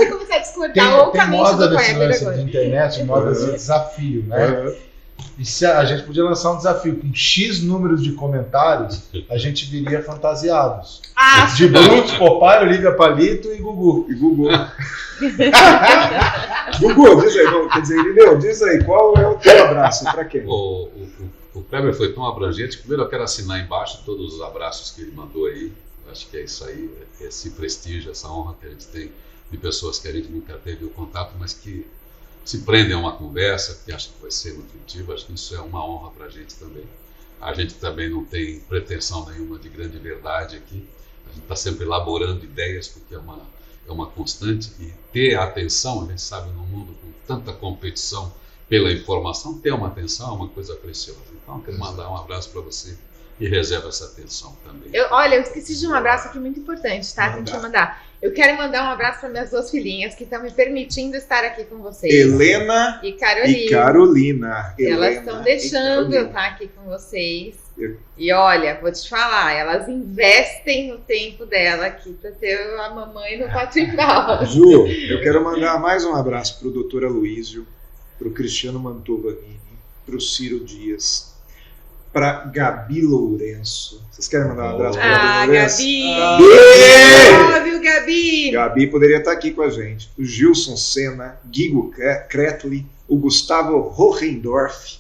D: começar a discordar
C: tem
D: loucamente
C: moda
D: do
C: nesse
D: Kleber
C: lance
D: agora.
C: de internet, moda de desafio, né? E se a gente podia lançar um desafio com X números de comentários, a gente viria fantasiados.
D: Ah,
C: De Bruto, Popeye, Olivia Palito e Gugu.
A: E Gugu. Gugu, diz aí, não, quer dizer, Irineu, diz aí, qual é o teu abraço? Para quem?
B: O Kleber foi tão abrangente. Primeiro eu quero assinar embaixo todos os abraços que ele mandou aí. Acho que é isso aí, esse prestígio, essa honra que a gente tem de pessoas que a gente nunca teve o contato, mas que se prendem a uma conversa, que acham que vai ser nutritiva. Acho que isso é uma honra para a gente também. A gente também não tem pretensão nenhuma de grande verdade aqui. A gente está sempre elaborando ideias, porque é uma constante. E ter a atenção, a gente sabe, no mundo com tanta competição pela informação, ter uma atenção é uma coisa preciosa. Então, eu quero mandar um abraço para você e reserva essa atenção também.
D: Olha, eu esqueci de um abraço aqui muito importante, tá? Tem que mandar. Eu quero mandar um abraço para minhas 2 filhinhas que estão me permitindo estar aqui com vocês.
A: Helena
D: e Carolina.
A: e Carolina.
D: Elas estão deixando eu estar aqui com vocês. E olha, vou te falar, elas investem o tempo dela aqui para ter a mamãe no 4 em Pauta.
A: Ju, eu quero mandar mais um abraço para o Dr. Aloysio, para o Cristiano Mantovani, para o Ciro Dias, para Gabi Lourenço. Vocês querem mandar um abraço para Gabi Lourenço?
D: Gabi! Óbvio, Gabi!
A: Gabi poderia estar aqui com a gente. O Gilson Senna, Guigo Kretli, o Gustavo Hohendorf.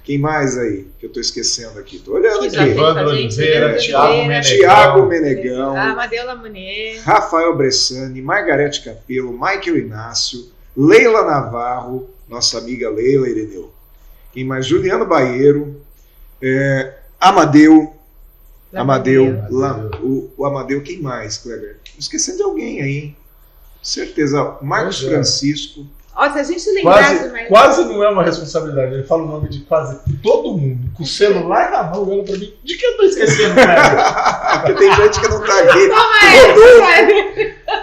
A: Quem mais aí que eu estou esquecendo aqui? Tô olhando aqui.
C: Evandro Oliveira,
A: Thiago Menegão,
D: Amadeu Lamunier,
A: Rafael Bressani, Margarete Capello, Michael Inácio, Leila Navarro, nossa amiga Leila Irineu. Quem mais? Juliano Baeiro, Amadeu, o Amadeu, quem mais, Kleber? Esquecendo de alguém aí, hein? Certeza. Marcos Francisco.
D: Ó, se a gente lembrar de mais...
C: Quase não é uma responsabilidade. Ele fala o nome de quase todo mundo, com o celular na mão, olhando pra mim. De que eu tô esquecendo, cara?
A: Porque tem gente que não tá aqui.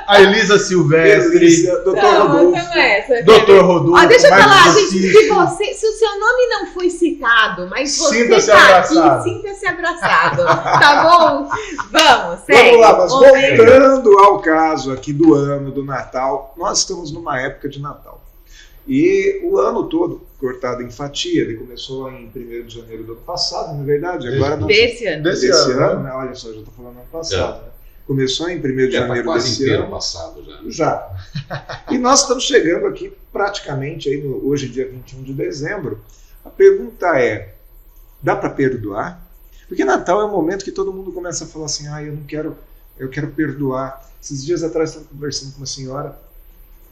C: A Elisa Silvestre,
A: Dr. Rodolfo.
D: Deixa eu falar, gente, se o seu nome não foi citado, mas você
C: sinta-se
D: tá
C: abraçado.
D: aqui, sinta-se abraçado. Tá bom? Vamos, segue.
A: Vamos lá, mas voltando ao caso aqui do ano, do Natal, nós estamos numa época de Natal. E o ano todo cortado em fatia, ele começou em 1º de janeiro do ano passado, não é verdade? Agora não.
D: Desse ano.
A: Desse ano, né? Olha só, já estou falando ano passado. Né? Começou em 1º de janeiro desse ano.
B: Passado já.
A: Já. E nós estamos chegando aqui praticamente, aí hoje, dia 21 de dezembro. A pergunta é, dá para perdoar? Porque Natal é um momento que todo mundo começa a falar assim, eu quero perdoar. Esses dias atrás eu estava conversando com uma senhora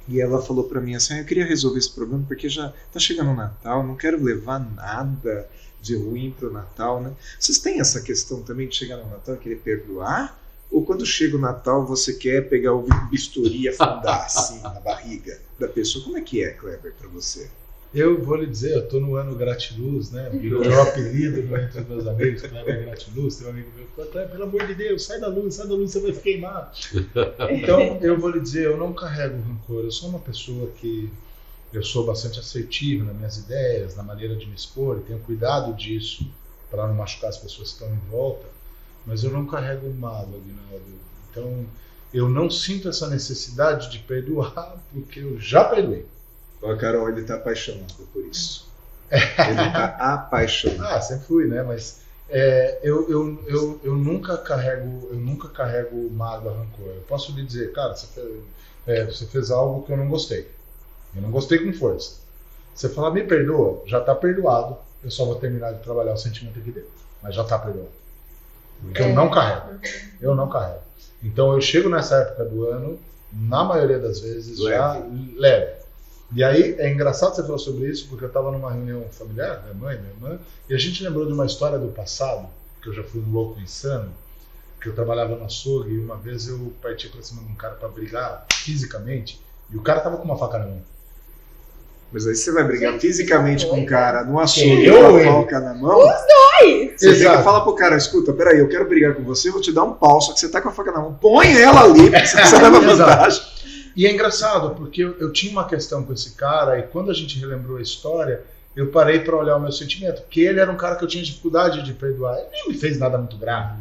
A: e ela falou para mim assim, eu queria resolver esse problema porque já está chegando o Natal, não quero levar nada de ruim para o Natal, né? Vocês têm essa questão também de chegar no Natal e querer perdoar? Ou quando chega o Natal, você quer pegar o bisturi e afundar assim na barriga da pessoa? Como é que é, Kleber, para você?
C: Eu vou lhe dizer, eu tô no ano Gratiluz, né? Virou meu apelido entre os meus amigos, Kleber Gratiluz. Tem um amigo meu que fala, Kleber, pelo amor de Deus, sai da luz, você vai se queimar. Então, eu vou lhe dizer, eu não carrego rancor. Eu sou uma pessoa que eu sou bastante assertivo nas minhas ideias, na maneira de me expor, e tenho cuidado disso para não machucar as pessoas que estão em volta, mas eu não carrego mágoa, Aguinaldo. Então, eu não sinto essa necessidade de perdoar, porque eu já perdoei.
A: O Carol, ele está apaixonado por isso. Ele está apaixonado.
C: Sempre fui, né? Mas eu nunca carrego mágoa, rancor. Eu posso lhe dizer, cara, você fez algo que eu não gostei. Eu não gostei com força. Você fala, me perdoa, já está perdoado. Eu só vou terminar de trabalhar o sentimento aqui dentro. Mas já está perdoado. Porque eu não carrego. Eu não carrego. Então eu chego nessa época do ano, na maioria das vezes, já leve. E aí, é engraçado você falar sobre isso, porque eu estava numa reunião familiar, minha mãe, minha irmã, e a gente lembrou de uma história do passado, que eu já fui um louco insano, que eu trabalhava no açougue, e uma vez eu parti para cima de um cara para brigar fisicamente, e o cara tava com uma faca na mão.
A: Mas aí você vai brigar fisicamente com o cara no açougue,
C: Eu
A: com
C: ou
A: a faca na mão?
D: Oi!
A: Você tem que falar pro cara, escuta, peraí, eu quero brigar com você, eu vou te dar um pau, só que você tá com a faca na mão. Põe ela ali, porque você leva vantagem.
C: E é engraçado, porque eu tinha uma questão com esse cara, e quando a gente relembrou a história, eu parei para olhar o meu sentimento, porque ele era um cara que eu tinha dificuldade de perdoar. Ele nem me fez nada muito grave,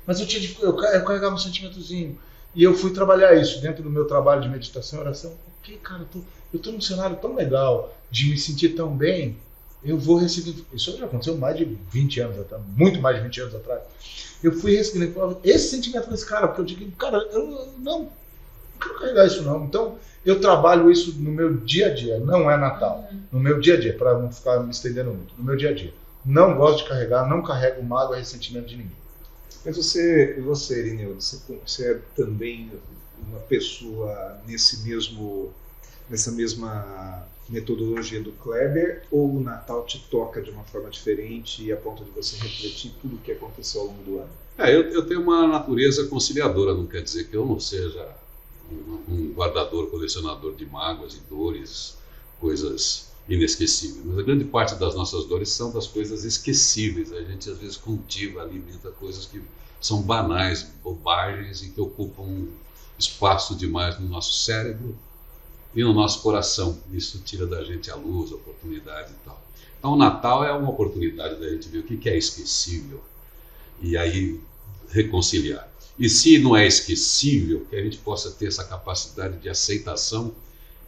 C: mas eu carregava um sentimentozinho. E eu fui trabalhar isso dentro do meu trabalho de meditação e oração. Ok, cara, eu tô num cenário tão legal, de me sentir tão bem, eu vou ressignificar. Isso já aconteceu mais de 20 anos atrás, muito mais de 20 anos atrás. Eu fui ressignificar esse sentimento desse cara, porque eu digo, cara, eu não quero carregar isso não. Então, eu trabalho isso no meu dia a dia, não é Natal. No meu dia a dia, para não ficar me estendendo muito. No meu dia a dia. Não gosto de carregar, não carrego mágoa e ressentimento de ninguém.
A: Mas você Irineu, você é também uma pessoa nessa mesma metodologia do Kleber, ou o Natal te toca de uma forma diferente e a ponto de você refletir tudo o que aconteceu ao longo do ano?
B: Eu tenho uma natureza conciliadora, não quer dizer que eu não seja um guardador, colecionador de mágoas e dores, coisas inesquecíveis. Mas a grande parte das nossas dores são das coisas esquecíveis. A gente às vezes cultiva, alimenta coisas que são banais, bobagens e que ocupam espaço demais no nosso cérebro e no nosso coração. Isso tira da gente a luz, a oportunidade e tal. Então o Natal é uma oportunidade da gente ver o que é esquecível e aí reconciliar. E se não é esquecível, que a gente possa ter essa capacidade de aceitação,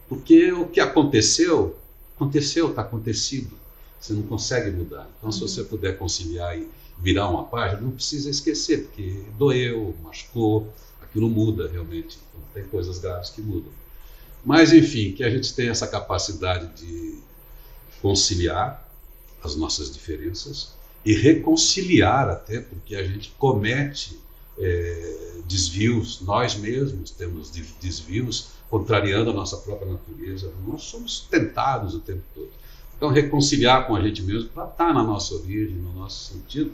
B: porque o que aconteceu, está acontecido. Você não consegue mudar. Então, se você puder conciliar e virar uma página, não precisa esquecer, porque doeu, machucou, aquilo muda realmente. Então, tem coisas graves que mudam. Mas, enfim, que a gente tenha essa capacidade de conciliar as nossas diferenças e reconciliar até, porque a gente comete desvios, nós mesmos temos desvios, contrariando a nossa própria natureza. Nós somos tentados o tempo todo. Então, reconciliar com a gente mesmo para estar na nossa origem, no nosso sentido,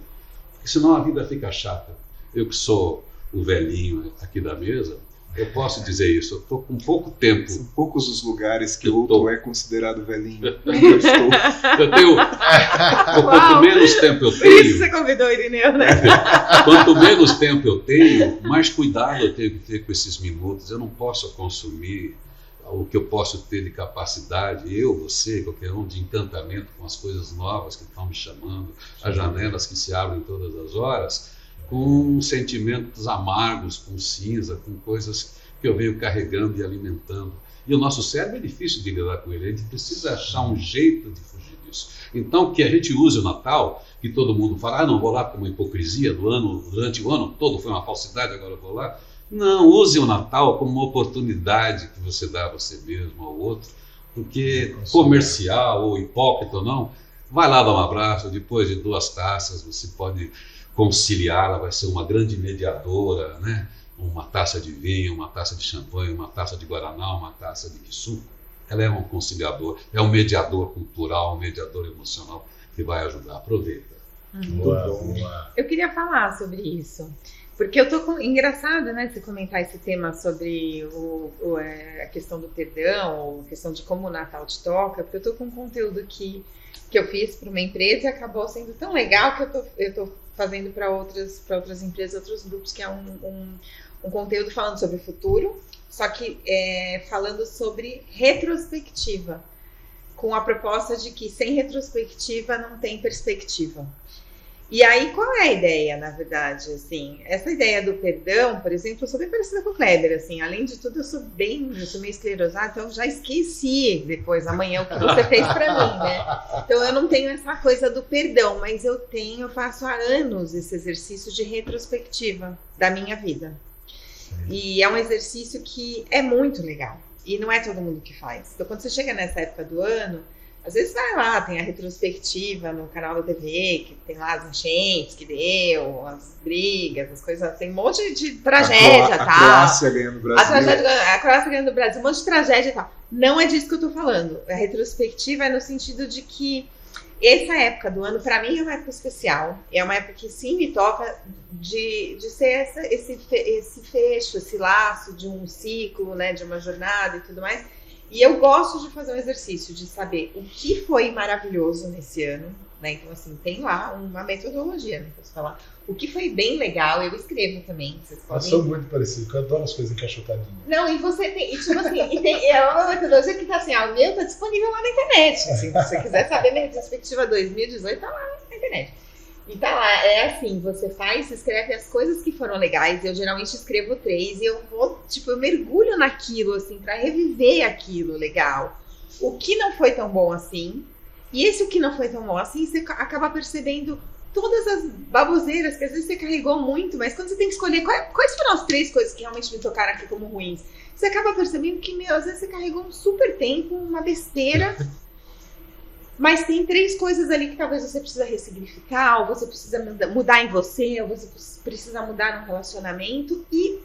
B: porque senão a vida fica chata. Eu que sou o velhinho aqui da mesa, eu posso dizer isso, eu estou com pouco tempo.
A: São poucos os lugares que o outro é considerado velhinho.
B: Quanto menos tempo eu tenho...
D: Por isso você convidou o Irineu, né?
B: Quanto menos tempo eu tenho, mais cuidado eu tenho que ter com esses minutos. Eu não posso consumir o que eu posso ter de capacidade, eu, você, qualquer um, de encantamento com as coisas novas que estão me chamando, as janelas que se abrem todas as horas, com sentimentos amargos, com cinza, com coisas que eu venho carregando e alimentando. E o nosso cérebro é difícil de lidar com ele, a gente precisa achar um jeito de fugir disso. Então, que a gente use o Natal, que todo mundo fala, não vou lá por uma hipocrisia durante o ano todo, foi uma falsidade, agora eu vou lá. Não, use o Natal como uma oportunidade que você dá a você mesmo, ao outro, porque comercial ou hipócrita ou não, vai lá dar um abraço, depois de 2 taças você pode conciliá-la, vai ser uma grande mediadora, né? Uma taça de vinho, uma taça de champanhe, uma taça de guaraná, uma taça de suco. Ela é um conciliador, é um mediador cultural, um mediador emocional que vai ajudar. Aproveita.
C: Boa.
D: Eu queria falar sobre isso. Porque eu tô com. Engraçado, né, você comentar esse tema sobre a questão do perdão, ou a questão de como o Natal te toca, porque eu tô com um conteúdo que eu fiz para uma empresa e acabou sendo tão legal que eu tô fazendo para outras empresas, outros grupos, que é um conteúdo falando sobre o futuro, só que falando sobre retrospectiva, com a proposta de que sem retrospectiva não tem perspectiva. E aí, qual é a ideia, na verdade? Assim, essa ideia do perdão, por exemplo, eu sou bem parecida com o Kleber, assim, além de tudo, eu sou meio esclerosada, então eu já esqueci depois, amanhã, o que você fez pra mim, né? Então eu não tenho essa coisa do perdão, mas eu faço há anos esse exercício de retrospectiva da minha vida. E é um exercício que é muito legal, e não é todo mundo que faz. Então, quando você chega nessa época do ano, às vezes vai lá, tem a retrospectiva no canal da TV, que tem lá as enchentes que deu, as brigas, as coisas, tem um monte de tragédia,
A: a Croácia ganhando o Brasil.
D: A Croácia ganhando o Brasil, um monte de tragédia e tal. Não é disso que eu tô falando. A retrospectiva é no sentido de que essa época do ano, para mim, é uma época especial. É uma época que sim me toca de ser esse fecho, esse laço de um ciclo, né, de uma jornada e tudo mais. E eu gosto de fazer um exercício de saber o que foi maravilhoso nesse ano, né? Então, assim, tem lá uma metodologia, né? Pra você falar o que foi bem legal. Eu escrevo também. Vocês podem...
C: Nós somos muito parecidos, eu adoro as coisas encaixotadinhas.
D: Não, e você tem, tipo assim, é uma metodologia que tá assim, o meu tá disponível lá na internet. Assim, se você quiser saber minha retrospectiva 2018, tá lá na internet. E tá lá, é assim, você escreve as coisas que foram legais, eu geralmente escrevo 3 e eu vou, eu mergulho naquilo, assim, pra reviver aquilo legal. O que não foi tão bom assim, e esse o que não foi tão bom assim, você acaba percebendo todas as baboseiras que às vezes você carregou muito, mas quando você tem que escolher quais foram as 3 coisas que realmente me tocaram aqui como ruins, você acaba percebendo que, às vezes você carregou um super tempo, uma besteira... Mas tem 3 coisas ali que talvez você precisa ressignificar, ou você precisa mudar em você, ou você precisa mudar no relacionamento. E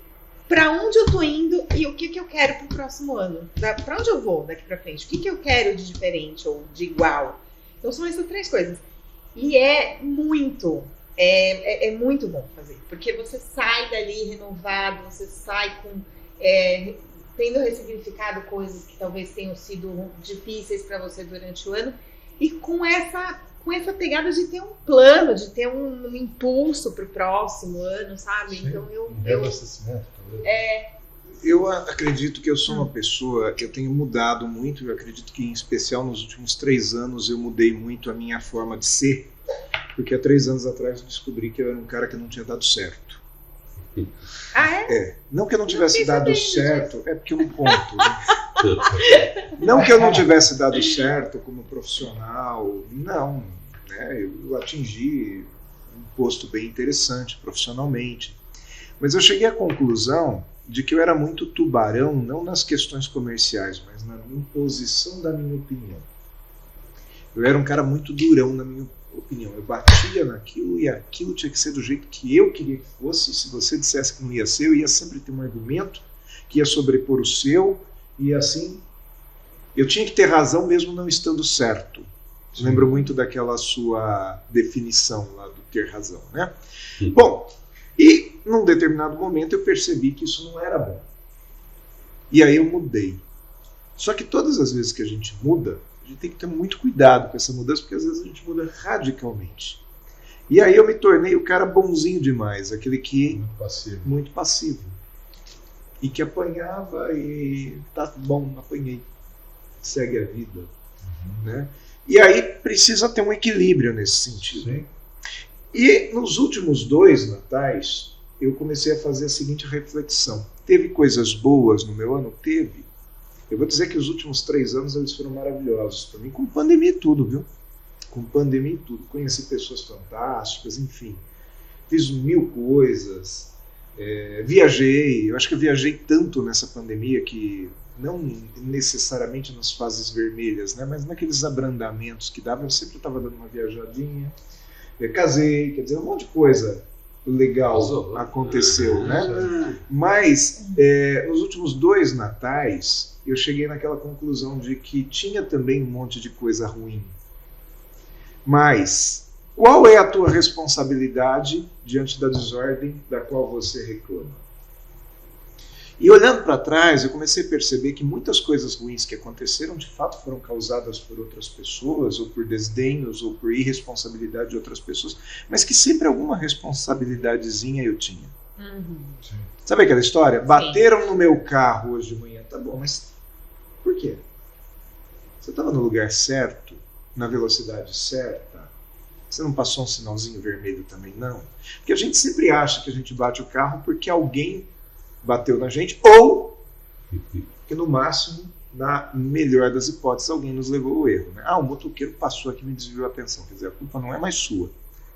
D: pra onde eu tô indo e o que eu quero pro próximo ano? Pra onde eu vou daqui pra frente? O que eu quero de diferente ou de igual? Então são essas 3 coisas. E é muito bom fazer. Porque você sai dali renovado, você sai com... tendo ressignificado coisas que talvez tenham sido difíceis para você durante o ano. E com essa pegada de ter um plano, de ter um impulso para o próximo ano, sabe?
C: Sim,
D: então
A: eu acredito que eu sou uma pessoa que eu tenho mudado muito. Eu acredito que, em especial, nos últimos 3 anos eu mudei muito a minha forma de ser, porque há 3 anos atrás eu descobri que eu era um cara que não tinha dado certo.
D: Ah, é?
A: Não que eu não tivesse dado certo, é porque eu não conto, né? Não que eu não tivesse dado certo como profissional, não, né? Eu atingi um posto bem interessante profissionalmente, mas eu cheguei à conclusão de que eu era muito tubarão, não nas questões comerciais, mas na imposição da minha opinião. Eu era um cara muito durão na minha opinião, eu batia naquilo e aquilo tinha que ser do jeito que eu queria que fosse. Se você dissesse que não ia ser, eu ia sempre ter um argumento que ia sobrepor o seu. E assim, eu tinha que ter razão mesmo não estando certo. Sim. Lembro muito daquela sua definição lá do ter razão, né? Sim. Bom, e num determinado momento eu percebi que isso não era bom. E aí eu mudei. Só que todas as vezes que a gente muda, a gente tem que ter muito cuidado com essa mudança, porque às vezes a gente muda radicalmente. E aí eu me tornei o cara bonzinho demais, aquele que... Muito passivo. E que apanhava e tá bom, apanhei, segue a vida, né? E aí precisa ter um equilíbrio nesse sentido. Sim. E nos últimos 2 natais eu comecei a fazer a seguinte reflexão: teve coisas boas no meu ano? Teve. Eu vou dizer que os últimos 3 anos eles foram maravilhosos para mim, com pandemia e tudo, viu? Com pandemia e tudo, conheci pessoas fantásticas, enfim, fiz 1000 coisas. Viajei, eu acho que eu viajei tanto nessa pandemia que, não necessariamente nas fases vermelhas, né, mas naqueles abrandamentos que dava, eu sempre estava dando uma viajadinha. Casei, quer dizer, um monte de coisa legal aconteceu, né? Mas nos últimos 2 natais eu cheguei naquela conclusão de que tinha também um monte de coisa ruim, mas Qual é a tua responsabilidade diante da desordem da qual você reclama? E olhando para trás, eu comecei a perceber que muitas coisas ruins que aconteceram, de fato, foram causadas por outras pessoas, ou por desdenhos, ou por irresponsabilidade de outras pessoas, mas que sempre alguma responsabilidadezinha eu tinha. Sabe aquela história? Bateram no meu carro hoje de manhã. Tá bom, mas por quê? Você estava no lugar certo, na velocidade certa? Você não passou um sinalzinho vermelho também, não? Porque a gente sempre acha que a gente bate o carro porque alguém bateu na gente, ou que no máximo, na melhor das hipóteses, alguém nos levou ao erro. Né? O motoqueiro passou aqui e me desviou a atenção. Quer dizer, a culpa não é mais sua,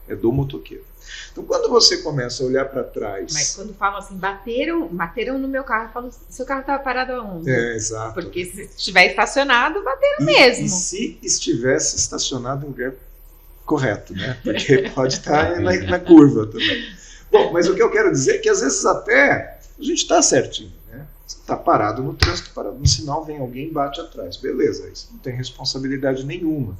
A: é do motoqueiro. Então, quando você começa a olhar para trás...
D: Mas quando falam assim, bateram no meu carro, eu falo, seu carro estava parado aonde?
A: Exato.
D: Porque se estiver estacionado, bateram mesmo.
A: E se estivesse estacionado em lugar correto, né? Porque pode estar na curva também. Bom, mas o que eu quero dizer é que às vezes até a gente está certinho, né? Você está parado no trânsito, parado no sinal, vem alguém e bate atrás. Beleza, isso não tem responsabilidade nenhuma.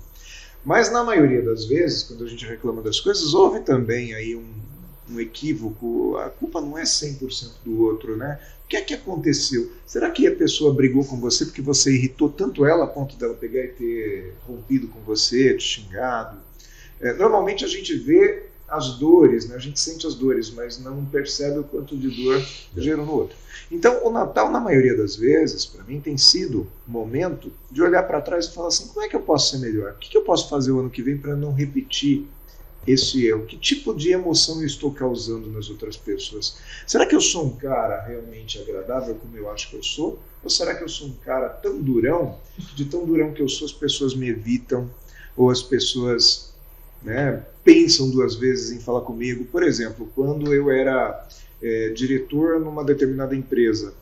A: Mas na maioria das vezes, quando a gente reclama das coisas, houve também aí um equívoco. A culpa não é 100% do outro, né? O que é que aconteceu? Será que a pessoa brigou com você porque você irritou tanto ela a ponto dela pegar e ter rompido com você, te xingado? Normalmente a gente vê as dores, né? A gente sente as dores, mas não percebe o quanto de dor gera no outro. Então, o Natal, na maioria das vezes, para mim, tem sido um momento de olhar para trás e falar assim, como é que eu posso ser melhor? O que eu posso fazer o ano que vem para não repetir esse erro? Que tipo de emoção eu estou causando nas outras pessoas? Será que eu sou um cara realmente agradável como eu acho que eu sou? Ou será que eu sou um cara tão durão, de tão durão que eu sou, as pessoas me evitam, ou as pessoas... né, pensam duas vezes em falar comigo? Por exemplo, quando eu era diretor numa determinada empresa,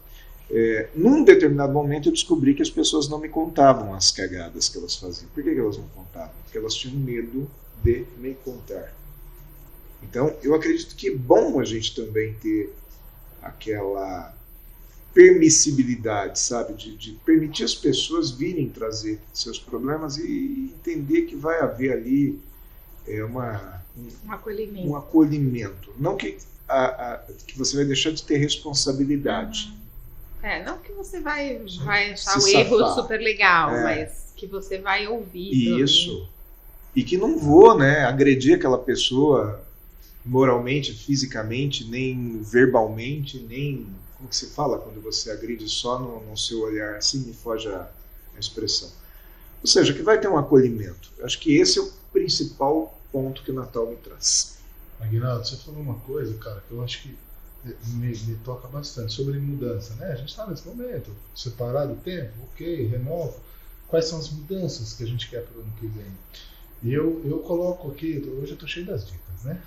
A: num determinado momento eu descobri que as pessoas não me contavam as cagadas que elas faziam. Por que elas não contavam? Porque elas tinham medo de me contar. Então, eu acredito que é bom a gente também ter aquela permissibilidade, sabe, de permitir as pessoas virem trazer seus problemas e entender que vai haver ali um acolhimento. Não que você vai deixar de ter responsabilidade.
D: Não que você vai achar o erro super legal, mas que você vai ouvir.
A: Isso. Também. E que não vou, né, agredir aquela pessoa moralmente, fisicamente, nem verbalmente, nem... Como que se fala quando você agride só no seu olhar? Assim me foge a expressão. Ou seja, que vai ter um acolhimento. Eu acho que esse é o principal ponto que o Natal me traz.
C: Aguinaldo, você falou uma coisa, cara, que eu acho que me toca bastante, sobre mudança, né? A gente está nesse momento, separado o tempo, ok, renovo. Quais são as mudanças que a gente quer para o ano que vem? E eu coloco aqui, hoje eu estou cheio das dicas, né?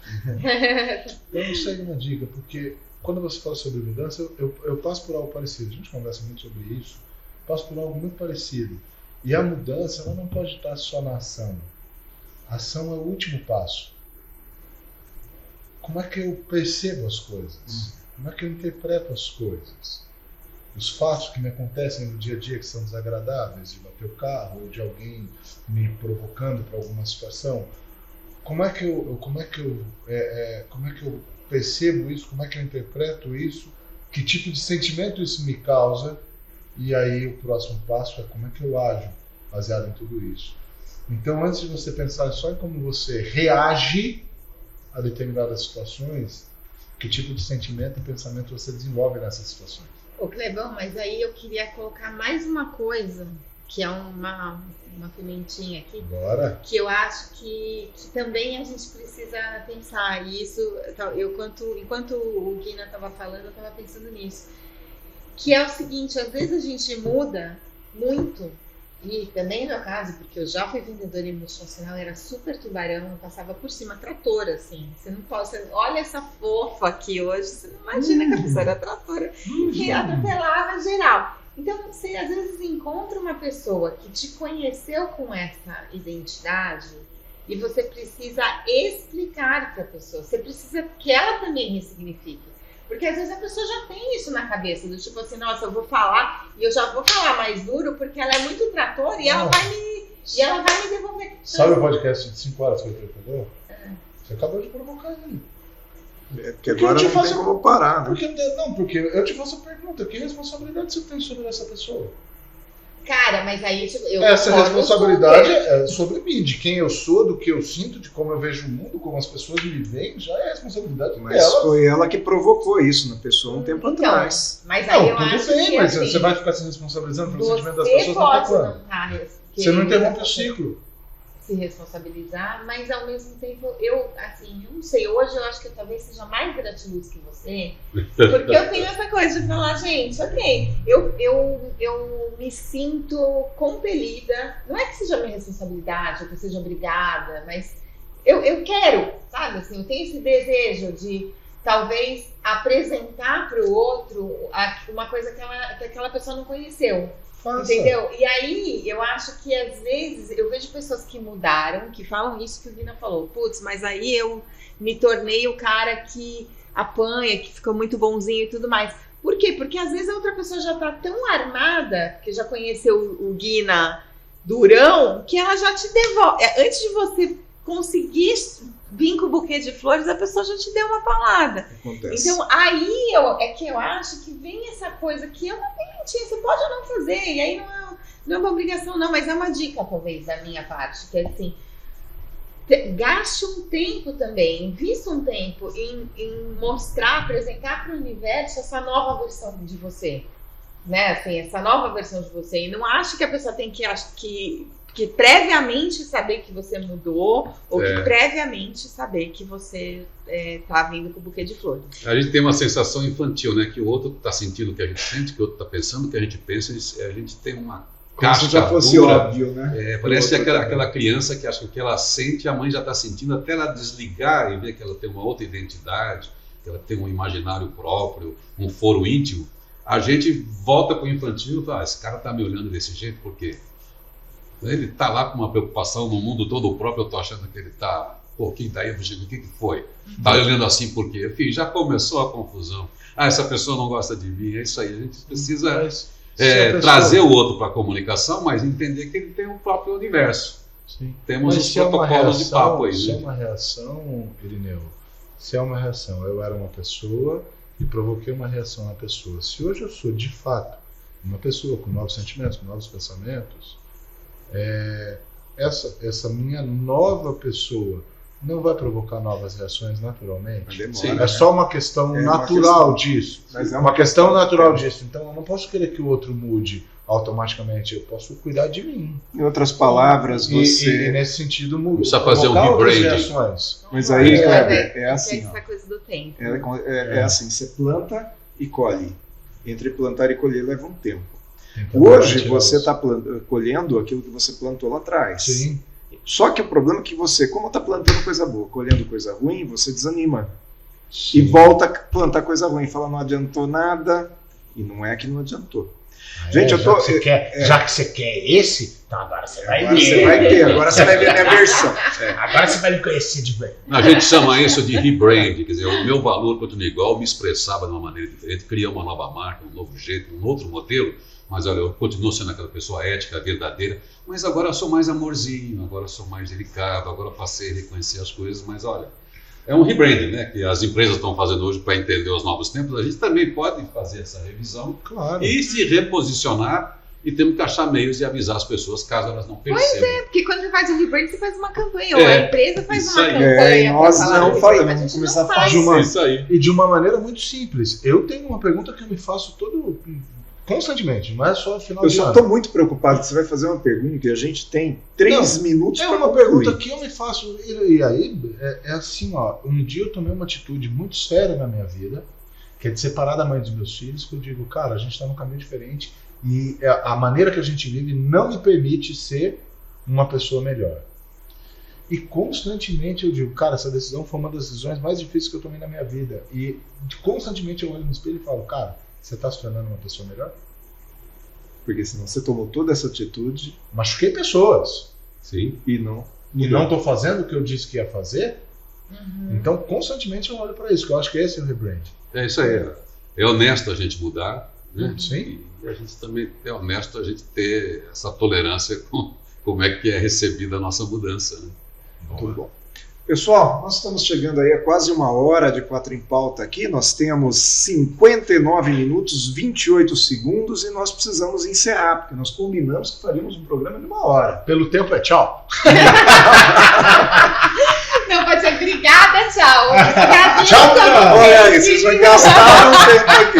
C: Eu não sei uma dica, porque quando você fala sobre mudança, eu passo por algo parecido. A gente conversa muito sobre isso, passo por algo muito parecido. E a mudança, ela não pode estar só na ação. A ação é o último passo. Como é que eu percebo as coisas? Como é que eu interpreto as coisas? Os fatos que me acontecem no dia a dia que são desagradáveis, de bater o carro, ou de alguém me provocando para alguma situação. Como é que eu percebo isso? Como é que eu interpreto isso? Que tipo de sentimento isso me causa? E aí o próximo passo é como é que eu ajo baseado em tudo isso. Então, antes de você pensar só em como você reage a determinadas situações, que tipo de sentimento e pensamento você desenvolve nessas situações?
D: Ô Clebão, mas aí eu queria colocar mais uma coisa, que é uma pimentinha aqui.
C: Bora.
D: Que eu acho que também a gente precisa pensar. E isso, enquanto o Guina estava falando, eu estava pensando nisso. Que é o seguinte, às vezes a gente muda muito, e também no meu caso, porque eu já fui vendedora multinacional, era super tubarão, eu passava por cima, tratora, assim. Você não pode, olha essa fofa aqui hoje, você não imagina que a pessoa era tratora, que atropelava geral. Então, você às vezes encontra uma pessoa que te conheceu com essa identidade e você precisa explicar para a pessoa, você precisa que ela também ressignifique. Porque às vezes a pessoa já tem isso na cabeça, do tipo assim, nossa, eu vou falar e eu já vou falar mais duro porque ela é muito tratora e ela vai me devolver.
C: Sabe o podcast de 5 horas que eu tenho? Você acabou de provocar ele.
A: Porque agora
C: Porque eu te
A: não tem
C: faço-
A: como parar, né?
C: Porque eu te faço a pergunta, que responsabilidade você tem sobre essa pessoa?
D: Cara, mas aí tipo, eu
C: Essa
D: concordo
C: responsabilidade
D: super.
C: é sobre mim, de quem eu sou, do que eu sinto, de como eu vejo o mundo, como as pessoas me veem, já é responsabilidade
A: Mas
C: dela.
A: foi ela que provocou isso na pessoa um tempo
D: Então,
A: atrás.
D: mas aí eu
C: Não, tudo
D: acho
C: bem,
D: que
C: mas
D: assim,
C: você vai ficar se responsabilizando pelo sentimento das
D: você
C: pessoas até
D: pode
C: quando?
D: não estar
C: Você não interrompe o ciclo.
D: se responsabilizar, mas ao mesmo tempo eu não sei, hoje eu acho que eu talvez seja mais gratiluz que você, porque eu tenho essa coisa de falar, gente, ok, eu me sinto compelida, não é que seja minha responsabilidade ou que eu seja obrigada, mas eu quero, sabe, assim, eu tenho esse desejo de talvez apresentar para o outro uma coisa que aquela pessoa não conheceu.
C: Faça.
D: Entendeu? E aí, eu acho que às vezes eu vejo pessoas que mudaram, que falam isso que o Vina falou. Putz, mas aí eu me tornei o cara que apanha, que ficou muito bonzinho e tudo mais. Por quê? Porque às vezes a outra pessoa já tá tão armada, que já conheceu o Guina durão, que ela já te devolve. Antes de você conseguir vir com o buquê de flores, a pessoa já te deu uma palada.
A: Acontece.
D: Então, aí é que eu acho que vem essa coisa que eu não tenho, você pode ou não fazer, e aí não é uma obrigação não, mas é uma dica talvez da minha parte, que é assim, gaste um tempo também, invista um tempo em mostrar, apresentar para o universo essa nova versão de você, né, assim, essa nova versão de você, e não acho que a pessoa tem que previamente saber que você mudou, ou que previamente saber que você tá vindo com o buquê de flores.
B: A gente tem uma sensação infantil, né? Que o outro está sentindo o que a gente sente, que o outro está pensando o que a gente pensa, e a gente tem uma
A: Como se já fosse
B: dura.
A: óbvio, né?
B: Parece aquela criança que acha que o que ela sente, a mãe já está sentindo, até ela desligar e ver que ela tem uma outra identidade, que ela tem um imaginário próprio, um foro íntimo. A gente volta para o infantil e fala, esse cara está me olhando desse jeito, por quê? Ele está lá com uma preocupação no mundo todo próprio, eu estou achando que ele está... Pô, quem está aí? O que foi? Está olhando assim por quê? Enfim, já começou a confusão. Essa pessoa não gosta de mim, é isso aí. A gente precisa trazer o outro para a comunicação, mas entender que ele tem um próprio universo.
C: Sim.
B: Temos
C: Mas
B: os
C: se é uma
B: protocolos de
C: reação,
B: papo aí.
C: Se é
B: Né?
C: uma reação, Irineu, se é uma reação, eu era uma pessoa e provoquei uma reação na pessoa. Se hoje eu sou, de fato, uma pessoa com novos sentimentos, com novos pensamentos, essa minha nova pessoa não vai provocar novas reações naturalmente?
A: Demora,
B: Sim.
A: né?
C: É só uma questão
A: É uma
C: natural
A: questão.
C: disso.
A: Mas é
C: Uma questão natural disso. Então eu não posso querer que o outro mude automaticamente. Eu posso cuidar de mim.
A: Em outras palavras,
C: E
A: você...
C: nesse sentido,
B: Precisa fazer um
C: provocar outras
B: rebranding.
C: reações.
A: Mas aí,
C: É,
A: Kleber, é assim, ó.
D: Essa coisa do tempo.
A: É assim, você planta e colhe. Entre plantar e colher leva um tempo.
C: Então,
A: Hoje
C: tirar
A: você
C: os-
A: está colhendo aquilo que você plantou lá atrás.
C: Sim.
A: Só que o problema é que você, como está plantando coisa boa, colhendo coisa ruim, você desanima. E
C: Sim.
A: volta a plantar coisa ruim. Fala, não adiantou nada. E não é que não adiantou. Gente, eu
C: já
A: tô-
C: que você quer, já que você quer esse, então agora você vai
A: Agora
C: ver.
A: você vai ter, agora você vai ver a minha versão.
C: Agora você vai me conhecer de bem.
B: A gente chama isso de rebrand, quer dizer, o meu valor continua igual, me expressava de uma maneira diferente, criar uma nova marca, um novo jeito, um outro modelo, mas olha, eu continuo sendo aquela pessoa ética, verdadeira, mas agora eu sou mais amorzinho, agora eu sou mais delicado, agora eu passei a reconhecer as coisas, mas olha, é um rebranding, né, que as empresas estão fazendo hoje para entender os novos tempos, a gente também pode fazer essa revisão
C: Claro.
B: e se reposicionar, e temos que achar meios de avisar as pessoas caso elas não percebam.
D: Porque quando você faz o rebrand, você faz uma campanha,
B: É,
D: ou a empresa faz
B: isso
D: uma
B: aí.
D: campanha.
A: E nós
D: pra falar
A: não
D: do
A: falamos,
D: rebrand, a
A: vamos
D: gente
A: começar
D: não
A: a
D: faz.
C: falar.
B: Isso aí.
C: E de uma maneira muito simples. Eu tenho uma pergunta que eu me faço constantemente, não é só no final
A: Eu
C: de
A: só
C: ano.
A: estou muito preocupado que você vai fazer uma pergunta e a gente tem 3 minutos
C: É
A: para
C: uma
A: concluir.
C: pergunta que eu me faço, e aí é assim, ó, um dia eu tomei uma atitude muito séria na minha vida, que é de separar da mãe dos meus filhos, que eu digo, cara, a gente está num caminho diferente e a maneira que a gente vive não me permite ser uma pessoa melhor. E constantemente eu digo, cara, essa decisão foi uma das decisões mais difíceis que eu tomei na minha vida. E constantemente eu olho no espelho e falo, cara, você está se tornando uma pessoa melhor?
A: Porque senão você tomou toda essa atitude
C: Machuquei pessoas
B: Sim.
A: e não
C: e
A: mudou.
C: não estou fazendo o que eu disse que ia fazer.
D: Uhum.
C: Então, constantemente eu olho para isso, que eu acho que esse é o rebrand.
B: É isso aí. É honesto a gente mudar, né?
C: Sim.
B: E a gente também é honesto a gente ter essa tolerância com como é que é recebida a nossa mudança, né?
A: Muito bom. Pessoal, nós estamos chegando aí a quase 1 hora de 4 em Pauta aqui. Nós temos 59 minutos, 28 segundos e nós precisamos encerrar, porque nós combinamos que faríamos um programa de 1 hora.
C: Pelo tempo é tchau.
D: Não, pode ser obrigada, tchau. Obrigadinho,
C: Tchau, tchau.
A: Olha aí, vocês já gastaram um tempo aqui.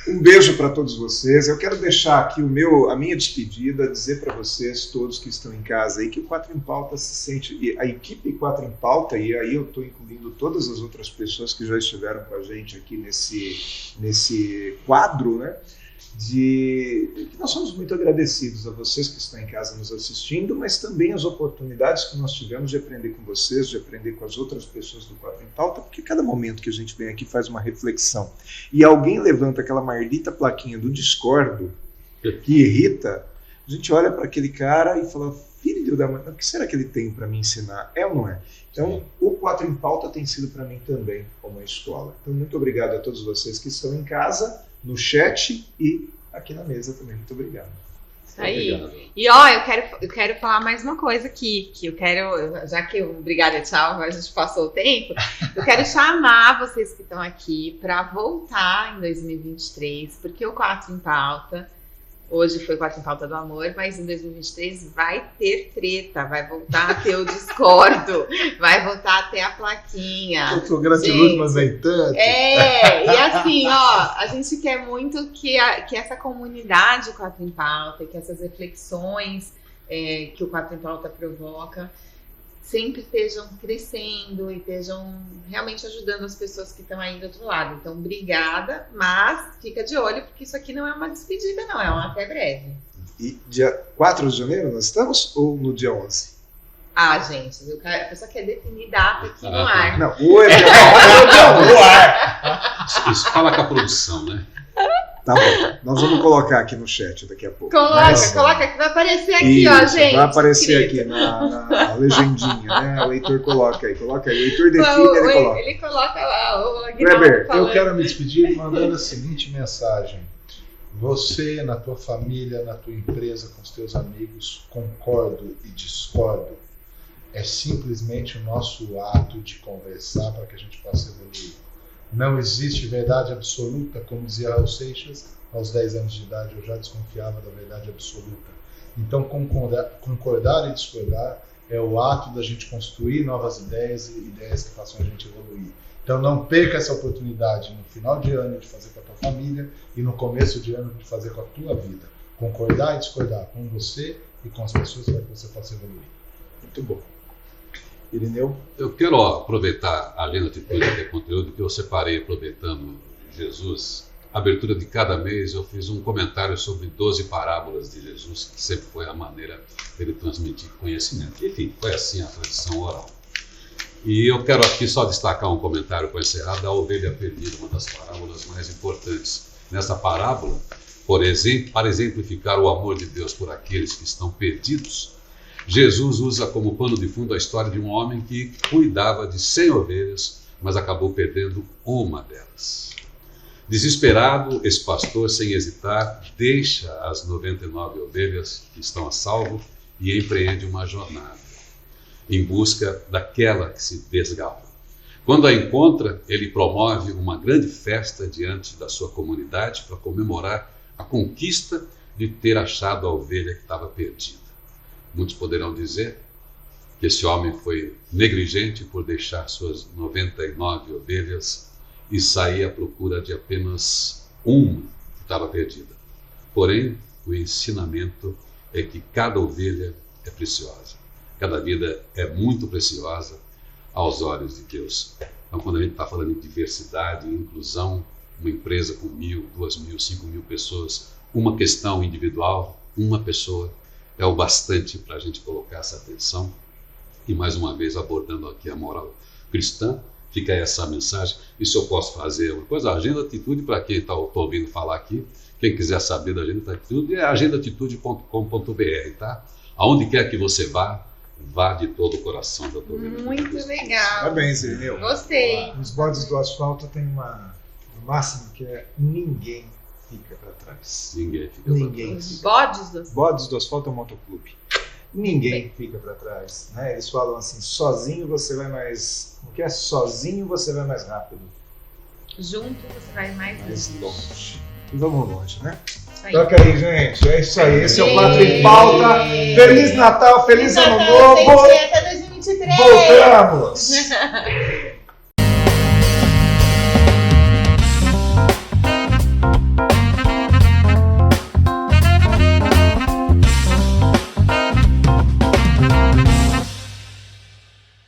A: Um beijo para todos vocês. Eu quero deixar aqui a minha despedida, dizer para vocês, todos que estão em casa aí, que o 4 em Pauta se sente, e a equipe 4 em Pauta, e aí eu estou incluindo todas as outras pessoas que já estiveram com a gente aqui nesse quadro, né? Que nós somos muito agradecidos a vocês que estão em casa nos assistindo, mas também as oportunidades que nós tivemos de aprender com vocês, de aprender com as outras pessoas do 4 em Pauta, porque cada momento que a gente vem aqui faz uma reflexão e alguém levanta aquela maldita plaquinha do discordo que irrita, a gente olha para aquele cara e fala, filho da mãe, o que será que ele tem para me ensinar? É ou não é? Então, o 4 em Pauta tem sido para mim também uma escola. Então, muito obrigado a todos vocês que estão em casa, no chat e aqui na mesa também. Muito obrigado.
D: Isso aí.
B: Obrigado.
D: E ó, eu quero falar mais uma coisa aqui, que eu quero, já que o Obrigada Tchau, a gente passou o tempo, eu quero chamar vocês que estão aqui para voltar em 2023, porque o 4 em Pauta, hoje foi o 4 em Pauta do Amor, mas em 2023 vai ter treta, vai voltar a ter o discordo, vai voltar a ter a plaquinha.
C: Eu tô gratiluz, mas nem tanto.
D: E assim, ó, a gente quer muito que essa comunidade 4 em Pauta, que essas reflexões que o 4 em Pauta provoca, sempre estejam crescendo e estejam realmente ajudando as pessoas que estão aí do outro lado. Então, obrigada, mas fica de olho, porque isso aqui não é uma despedida, não, é uma até breve.
A: E dia 4 de janeiro nós estamos ou no dia 11?
D: Ah, gente, a pessoa quer definir data aqui no ar.
A: Não, o dia 11.
C: No ar.
B: Isso fala com a produção, né?
A: Tá bom, nós vamos colocar aqui no chat daqui a pouco.
D: Coloca, que vai aparecer aqui, ó,
A: Isso,
D: gente.
A: vai aparecer
D: escrito.
A: aqui na legendinha, né? O leitor coloca aí. O leitor define, ele coloca.
D: Ele coloca lá, o
A: Kleber,
D: Aguinaldo falando.
C: Eu quero me despedir mandando a seguinte mensagem. Você, na tua família, na tua empresa, com os teus amigos, concordo e discordo. É simplesmente o nosso ato de conversar para que a gente possa evoluir. Não existe verdade absoluta, como dizia Raul Seixas, aos 10 anos de idade eu já desconfiava da verdade absoluta. Então concordar e discordar é o ato da gente construir novas ideias e ideias que façam a gente evoluir. Então não perca essa oportunidade no final de ano de fazer com a tua família e no começo de ano de fazer com a tua vida. Concordar e discordar com você e com as pessoas para que você possa evoluir.
A: Muito bom. Irineu?
B: Eu quero aproveitar a Lena Atitude, que é conteúdo que eu separei aproveitando Jesus. A abertura de cada mês eu fiz um comentário sobre 12 parábolas de Jesus, que sempre foi a maneira dele transmitir conhecimento. Enfim, foi assim a tradição oral. E eu quero aqui só destacar um comentário para encerrar da ovelha perdida, uma das parábolas mais importantes. Nessa parábola, por exemplo, para exemplificar o amor de Deus por aqueles que estão perdidos, Jesus usa como pano de fundo a história de um homem que cuidava de 100 ovelhas, mas acabou perdendo uma delas. Desesperado, esse pastor, sem hesitar, deixa as 99 ovelhas que estão a salvo e empreende uma jornada em busca daquela que se desgarrou. Quando a encontra, ele promove uma grande festa diante da sua comunidade para comemorar a conquista de ter achado a ovelha que estava perdida. Muitos poderão dizer que esse homem foi negligente por deixar suas 99 ovelhas e sair à procura de apenas uma que estava perdida. Porém, o ensinamento é que cada ovelha é preciosa. Cada vida é muito preciosa aos olhos de Deus. Então, quando a gente está falando em diversidade, inclusão, uma empresa com 1.000, 2.000, 5.000 pessoas, uma questão individual, uma pessoa, é o bastante para a gente colocar essa atenção. E mais uma vez, abordando aqui a moral cristã, fica essa mensagem. E se eu posso fazer uma coisa, a Agenda Atitude, para quem está ouvindo falar aqui, quem quiser saber da Agenda Atitude, é agendaatitude.com.br, tá? Aonde quer que você vá de todo o coração da tua vida.
D: Muito legal.
A: Parabéns, Irineu.
D: Gostei.
A: Nos bordes do asfalto tem uma máxima que é: ninguém fica para trás.
B: Ninguém fica
A: Ninguém.
D: Os bodes do...
A: Bodes do Asfalto é um motoclube. ninguém fica para trás, né? Eles falam assim, sozinho você vai mais... O que é sozinho você vai mais rápido.
D: Junto você vai mais
A: longe. E vamos longe, né?
D: Aí.
A: Toca aí, gente. É isso aí. Esse é o 4 em Pauta. Feliz Natal, feliz Ano Novo.
D: Até 2023.
A: Voltamos.